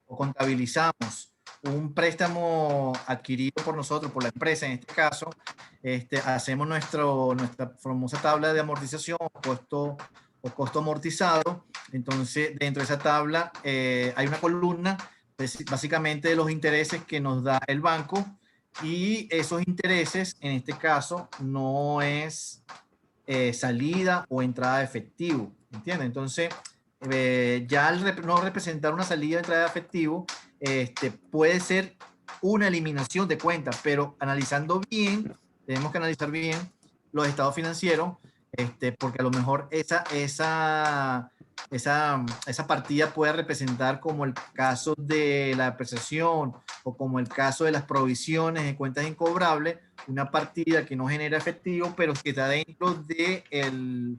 o contabilizamos un préstamo adquirido por nosotros, por la empresa en este caso, hacemos nuestra famosa tabla de amortización o costo amortizado. Entonces, dentro de esa tabla hay una columna básicamente de los intereses que nos da el banco, y esos intereses en este caso no es salida o entrada de efectivo, ¿entiendes? Entonces ya al no representar una salida o entrada de efectivo, puede ser una eliminación de cuentas, pero analizando bien, tenemos que analizar bien los estados financieros, porque a lo mejor esa partida puede representar, como el caso de la depreciación o como el caso de las provisiones de cuentas incobrables, una partida que no genera efectivo, pero que está dentro del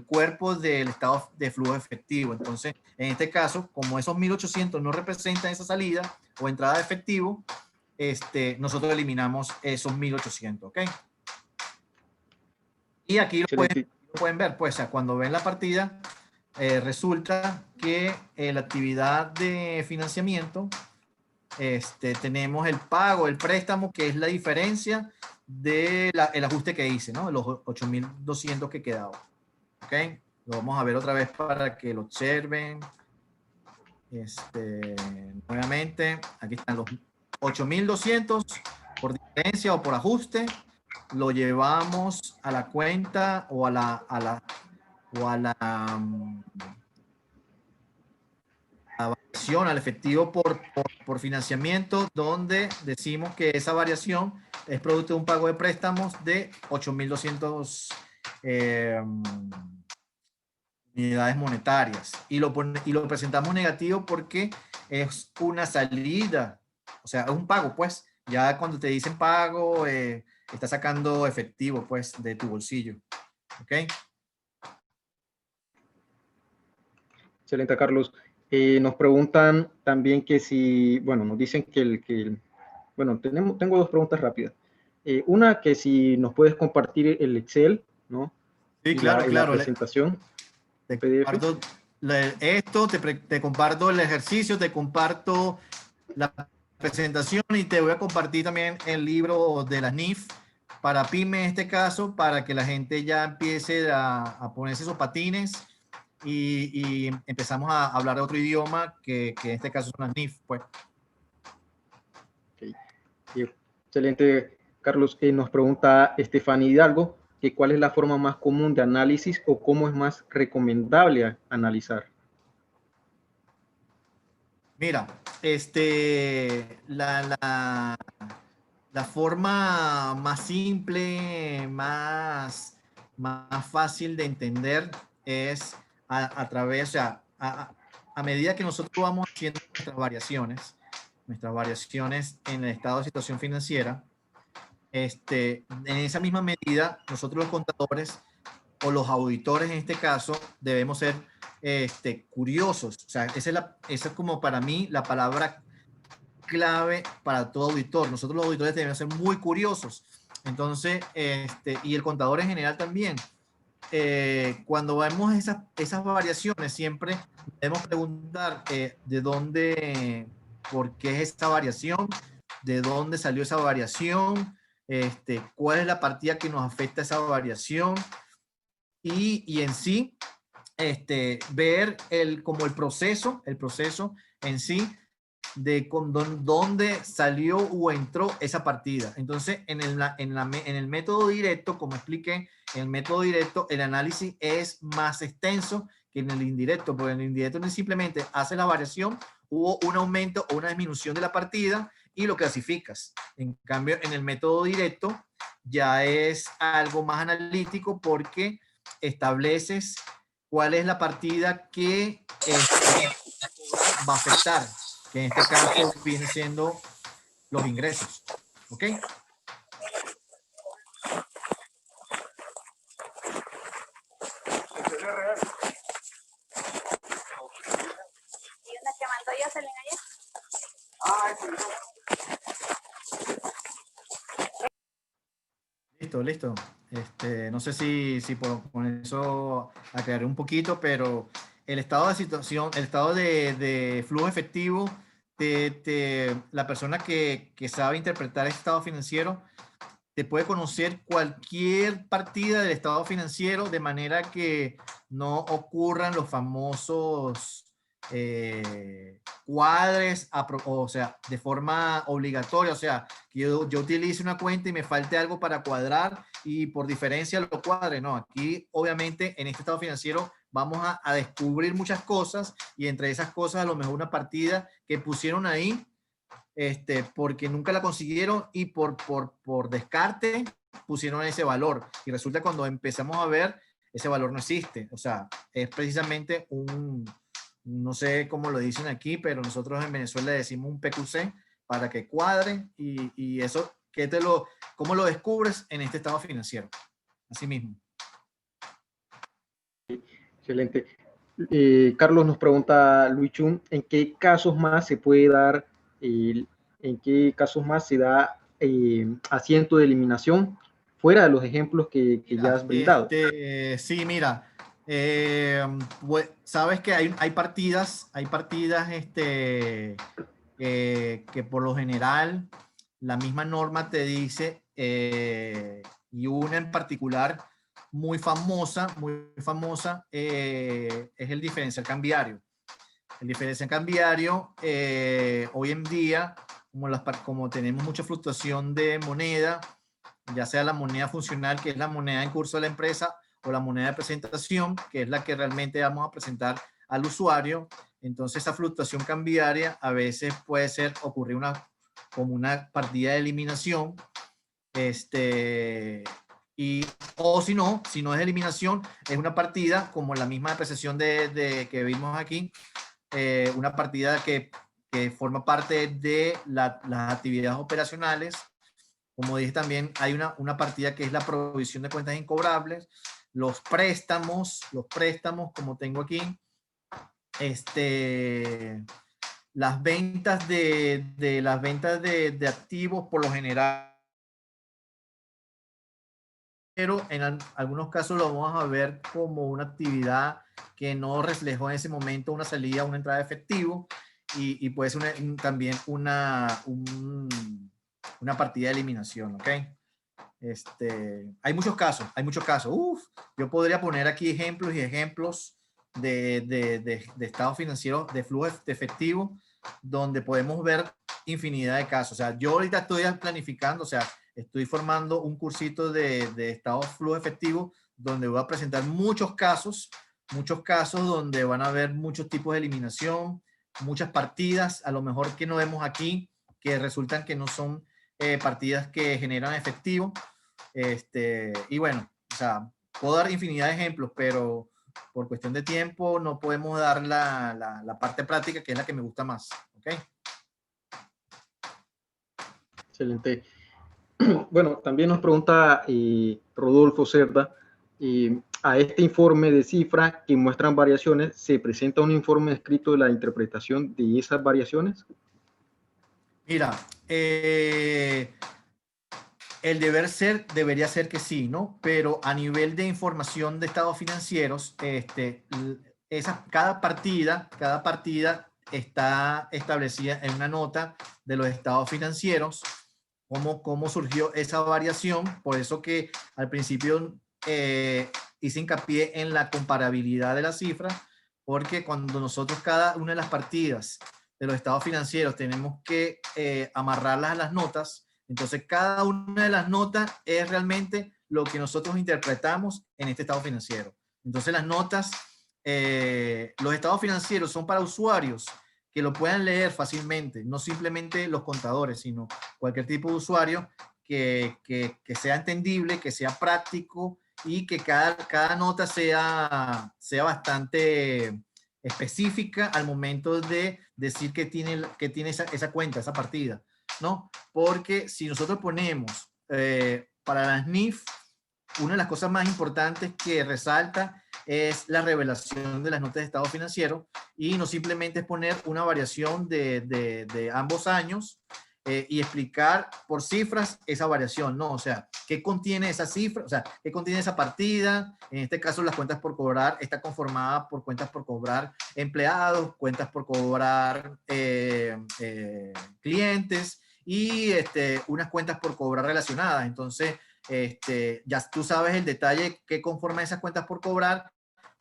cuerpo del estado de flujo efectivo. Entonces, en este caso, como esos 1800 no representan esa salida o entrada de efectivo, nosotros eliminamos esos 1800, ¿ok? Y aquí lo pueden ver, pues, cuando ven la partida, resulta que la actividad de financiamiento, tenemos el pago, el préstamo, que es la diferencia del ajuste que hice, ¿no? Los 8.200 que quedaba. ¿Ok? Lo vamos a ver otra vez para que lo observen. Nuevamente, aquí están los 8.200 por diferencia o por ajuste. Lo llevamos a la cuenta o a la variación al efectivo por financiamiento, donde decimos que esa variación es producto de un pago de préstamos de 8.200 unidades monetarias, y lo presentamos negativo porque es una salida, o sea, es un pago, pues. Ya cuando te dicen pago, está sacando efectivo, pues, de tu bolsillo. ¿Ok? Excelente, Carlos. Nos preguntan también que si, bueno, nos dicen bueno, tengo dos preguntas rápidas. Una, que si nos puedes compartir el Excel, ¿no? Sí, Y claro, la claro. presentación. Te PDF. comparto te comparto el ejercicio, te comparto la presentación, y te voy a compartir también el libro de la NIF para PYME en este caso, para que la gente ya empiece a ponerse sus patines y empezamos a hablar de otro idioma que en este caso son las NIF, pues. Okay. Excelente, Carlos. Nos pregunta Estefanía Hidalgo, que cuál es la forma más común de análisis o cómo es más recomendable analizar. Mira, la forma más simple, más fácil de entender es a través, o sea, a medida que nosotros vamos haciendo nuestras variaciones en el estado de situación financiera, en esa misma medida, nosotros los contadores o los auditores en este caso debemos ser curiosos. O sea, esa es como para mí la palabra clave para todo auditor. Nosotros los auditores debemos ser muy curiosos. Entonces, y el contador en general también. Cuando vemos esas variaciones, siempre debemos preguntar de dónde, por qué es esta variación, de dónde salió esa variación, cuál es la partida que nos afecta esa variación y en sí, ver como el proceso en sí de dónde salió o entró esa partida. Entonces, en el método directo, como expliqué, en el método directo, el análisis es más extenso que en el indirecto, porque en el indirecto no simplemente hace la variación, hubo un aumento o una disminución de la partida y lo clasificas. En cambio, en el método directo ya es algo más analítico porque estableces cuál es la partida que va a afectar, que en este caso viene siendo los ingresos. ¿Ok? Listo. No sé si con eso aclaré un poquito, pero el estado de situación, el estado de flujo efectivo, la persona que sabe interpretar el estado financiero te puede conocer cualquier partida del estado financiero de manera que no ocurran los famosos cuadres, o sea, de forma obligatoria, o sea, que yo utilice una cuenta y me falte algo para cuadrar y por diferencia lo cuadre. No, aquí obviamente en este estado financiero vamos a descubrir muchas cosas y entre esas cosas a lo mejor una partida que pusieron ahí porque nunca la consiguieron y por descarte pusieron ese valor. Y resulta cuando empezamos a ver, ese valor no existe. O sea, es precisamente no sé cómo lo dicen aquí, pero nosotros en Venezuela decimos un PQC para que cuadre y eso, ¿cómo lo descubres en este estado financiero? Así mismo. Excelente. Carlos nos pregunta, Luis Chun, ¿en qué casos más se puede dar, en qué casos más se da asiento de eliminación fuera de los ejemplos que ya has brindado? Sí, mira, sabes que hay partidas que por lo general la misma norma te dice, y una en particular muy famosa, es el diferencial cambiario. El diferencial cambiario, hoy en día, como tenemos mucha fluctuación de moneda, ya sea la moneda funcional, que es la moneda en curso de la empresa, o la moneda de presentación, que es la que realmente vamos a presentar al usuario. Entonces, esa fluctuación cambiaria a veces puede ocurrir como una partida de eliminación. O si no es eliminación, es una partida como la misma depreciación que vimos aquí, una partida que forma parte de las actividades operacionales. Como dije también, hay una partida que es la provisión de cuentas incobrables, los préstamos, como tengo aquí, las ventas de activos por lo general, pero en algunos casos lo vamos a ver como una actividad que no reflejó en ese momento una salida, una entrada de efectivo y puede ser también una partida de eliminación, ¿ok? Hay muchos casos. Yo podría poner aquí ejemplos y ejemplos de estado financiero, de flujo de efectivo, donde podemos ver infinidad de casos. O sea, yo ahorita estoy planificando, o sea, estoy formando un cursito de estado flujo efectivo donde voy a presentar muchos casos donde van a haber muchos tipos de eliminación, muchas partidas, a lo mejor que no vemos aquí, que resultan que no son partidas que generan efectivo. Y bueno, o sea, puedo dar infinidad de ejemplos, pero por cuestión de tiempo no podemos dar la parte práctica, que es la que me gusta más. ¿Ok? Excelente. Bueno, también nos pregunta Rodolfo Cerda, a este informe de cifras que muestran variaciones, ¿se presenta un informe escrito de la interpretación de esas variaciones? Mira, el deber ser debería ser que sí, ¿no? Pero a nivel de información de estados financieros, cada partida está establecida en una nota de los estados financieros, cómo surgió esa variación. Por eso que al principio hice hincapié en la comparabilidad de las cifras, porque cuando nosotros cada una de las partidas de los estados financieros tenemos que amarrarlas a las notas, entonces cada una de las notas es realmente lo que nosotros interpretamos en este estado financiero. Entonces las notas, los estados financieros son para usuarios que lo puedan leer fácilmente, no simplemente los contadores, sino cualquier tipo de usuario que sea entendible, que sea práctico y que cada nota sea bastante específica al momento de decir que tiene esa cuenta, esa partida, ¿no? Porque si nosotros ponemos para las NIF, una de las cosas más importantes que resalta es la revelación de las notas de estado financiero, y no simplemente es poner una variación de ambos años y explicar por cifras esa variación, ¿no? O sea, ¿qué contiene esa cifra? O sea, ¿qué contiene esa partida? En este caso, las cuentas por cobrar está conformada por cuentas por cobrar empleados, cuentas por cobrar clientes y unas cuentas por cobrar relacionadas. Entonces, ya tú sabes el detalle que conforma esas cuentas por cobrar,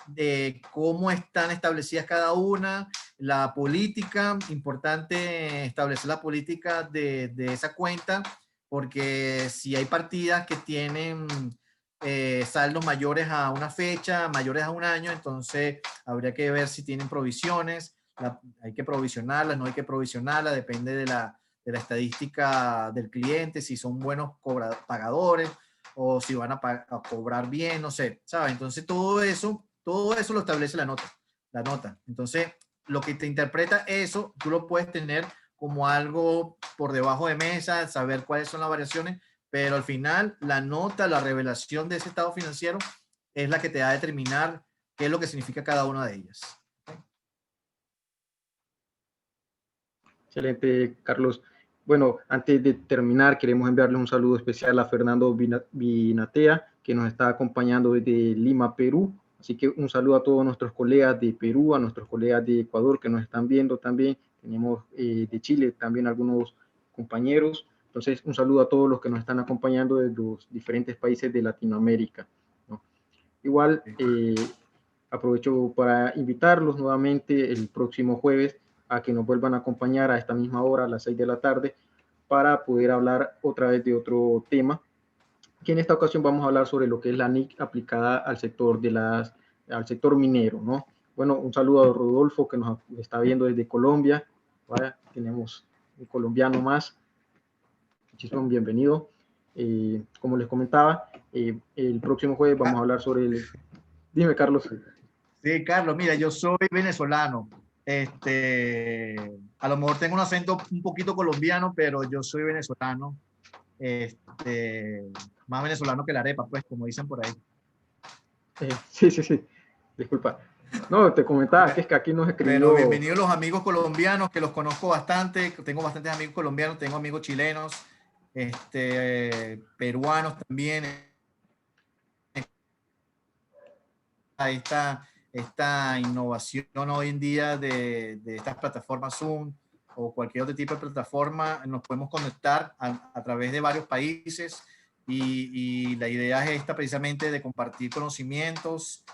de cómo están establecidas cada una, la política, importante establecer la política de esa cuenta, porque si hay partidas que tienen saldos mayores a una fecha, mayores a un año, entonces habría que ver si tienen provisiones, hay que provisionarlas, no hay que provisionarlas, depende de la estadística del cliente, si son buenos pagadores o si van a cobrar bien, no sé, ¿sabes? Entonces todo eso lo establece la nota. Entonces, lo que te interpreta eso, tú lo puedes tener como algo por debajo de mesa, saber cuáles son las variaciones, pero al final la nota, la revelación de ese estado financiero es la que te va a determinar qué es lo que significa cada una de ellas. Excelente, Carlos. Bueno, antes de terminar, queremos enviarle un saludo especial a Fernando Binatea, que nos está acompañando desde Lima, Perú. Así que un saludo a todos nuestros colegas de Perú, a nuestros colegas de Ecuador que nos están viendo también. Tenemos de Chile también algunos compañeros. Entonces, un saludo a todos los que nos están acompañando de los diferentes países de Latinoamérica, ¿no? Igual, aprovecho para invitarlos nuevamente el próximo jueves a que nos vuelvan a acompañar a esta misma hora, a las 6 de la tarde, para poder hablar otra vez de otro tema, que en esta ocasión vamos a hablar sobre lo que es la NIC aplicada al sector, al sector minero, ¿no? Bueno, un saludo a Rodolfo, que nos está viendo desde Colombia. ¿Vale? Tenemos un colombiano más. Muchísimo bienvenido. Como les comentaba, el próximo jueves vamos a hablar sobre el... Dime, Carlos. Sí, Carlos, mira, yo soy venezolano. A lo mejor tengo un acento un poquito colombiano, pero yo soy venezolano. Más venezolano que la arepa, pues, como dicen por ahí. Sí. Disculpa. No, te comentaba que es que aquí nos escribió... Pero bienvenidos los amigos colombianos, que los conozco bastante. Tengo bastantes amigos colombianos, tengo amigos chilenos, peruanos también. Esta innovación hoy en día de estas plataformas Zoom o cualquier otro tipo de plataforma, nos podemos conectar a través de varios países y la idea es esta precisamente de compartir conocimientos,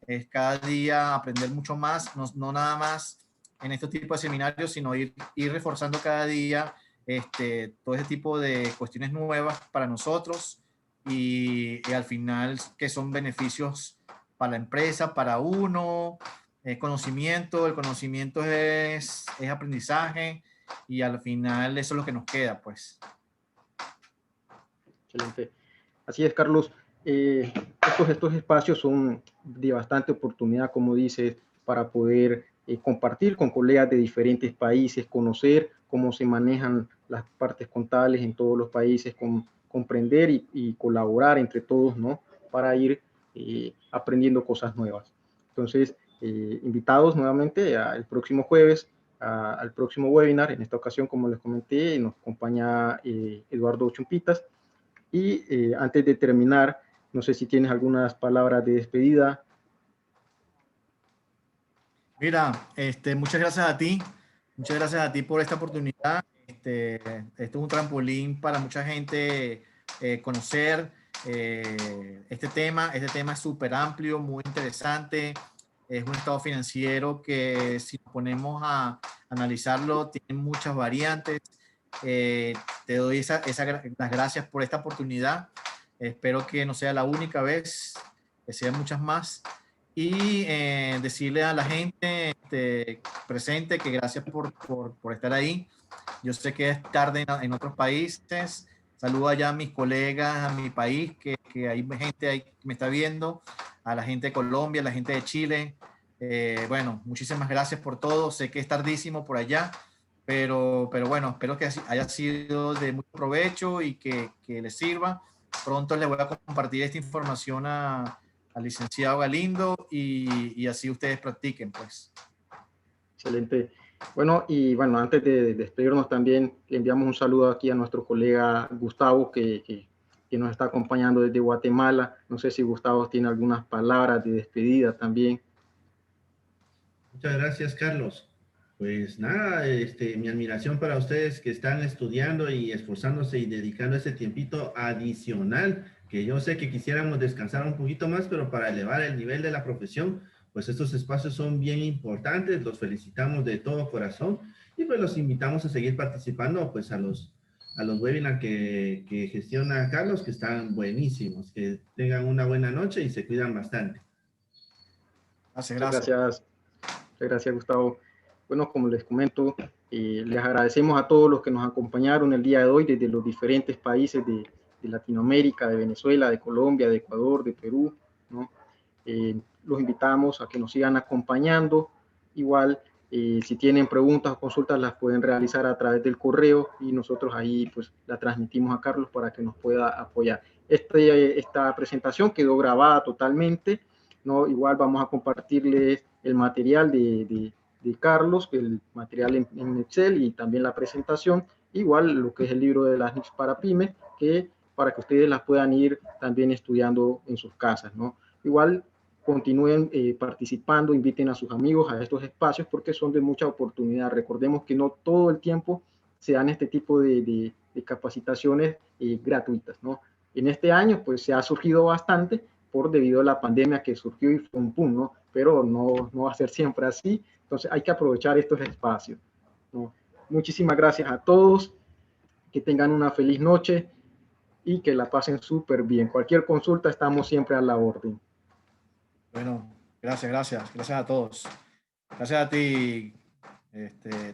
es cada día aprender mucho más, no nada más en este tipo de seminarios, sino ir reforzando cada día todo ese tipo de cuestiones nuevas para nosotros y al final que son beneficios para la empresa, para uno, conocimiento, el conocimiento es aprendizaje y al final eso es lo que nos queda, pues. Excelente. Así es, Carlos. Estos espacios son de bastante oportunidad, como dices, para poder compartir con colegas de diferentes países, conocer cómo se manejan las partes contables en todos los países, comprender y colaborar entre todos, ¿no? Para ir aprendiendo cosas nuevas. Entonces, invitados nuevamente al próximo jueves, al próximo webinar. En esta ocasión, como les comenté, nos acompaña Eduardo Chumpitas. Y antes de terminar, no sé si tienes algunas palabras de despedida. Mira, muchas gracias a ti. Muchas gracias a ti por esta oportunidad. Esto es un trampolín para mucha gente conocer este tema. Este tema es súper amplio, muy interesante. Es un estado financiero que si nos ponemos a analizarlo, tiene muchas variantes. Te doy las gracias por esta oportunidad. Espero que no sea la única vez, que sean muchas más. Y decirle a la gente presente que gracias por estar ahí. Yo sé que es tarde en otros países. Saludo allá a mis colegas, a mi país, que hay gente ahí que me está viendo, a la gente de Colombia, a la gente de Chile. Bueno, muchísimas gracias por todo. Sé que es tardísimo por allá, pero bueno, espero que haya sido de mucho provecho y que les sirva. Pronto les voy a compartir esta información al licenciado Galindo y así ustedes practiquen, pues. Excelente. Bueno, y bueno, antes de despedirnos también, le enviamos un saludo aquí a nuestro colega Gustavo, que nos está acompañando desde Guatemala. No sé si Gustavo tiene algunas palabras de despedida también. Muchas gracias, Carlos. Pues nada, mi admiración para ustedes que están estudiando y esforzándose y dedicando ese tiempito adicional, que yo sé que quisiéramos descansar un poquito más, pero para elevar el nivel de la profesión, pues estos espacios son bien importantes, los felicitamos de todo corazón y pues los invitamos a seguir participando pues a los webinars que gestiona Carlos, que están buenísimos, que tengan una buena noche y se cuidan bastante. Gracias, Muchas gracias. gracias. Muchas gracias, Gustavo. Bueno, como les comento, les agradecemos a todos los que nos acompañaron el día de hoy desde los diferentes países de Latinoamérica, de Venezuela, de Colombia, de Ecuador, de Perú, ¿no? Los invitamos a que nos sigan acompañando. Igual, si tienen preguntas o consultas, las pueden realizar a través del correo y nosotros ahí pues la transmitimos a Carlos para que nos pueda apoyar. Esta presentación quedó grabada totalmente, ¿no? Igual vamos a compartirles el material de Carlos, el material en Excel y también la presentación, igual lo que es el libro de las NICS para pymes, que para que ustedes las puedan ir también estudiando en sus casas, ¿no? Igual continúen participando, inviten a sus amigos a estos espacios porque son de mucha oportunidad. Recordemos que no todo el tiempo se dan este tipo de capacitaciones gratuitas, ¿no? En este año pues se ha surgido bastante debido a la pandemia que surgió y fue un boom, ¿no? Pero no va a ser siempre así, entonces hay que aprovechar estos espacios, ¿no? Muchísimas gracias a todos, que tengan una feliz noche y que la pasen súper bien. Cualquier consulta estamos siempre a la orden. Bueno, gracias a todos. Gracias a ti,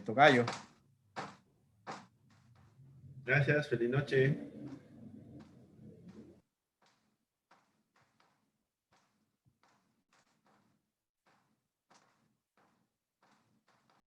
Tocayo. Gracias, feliz noche.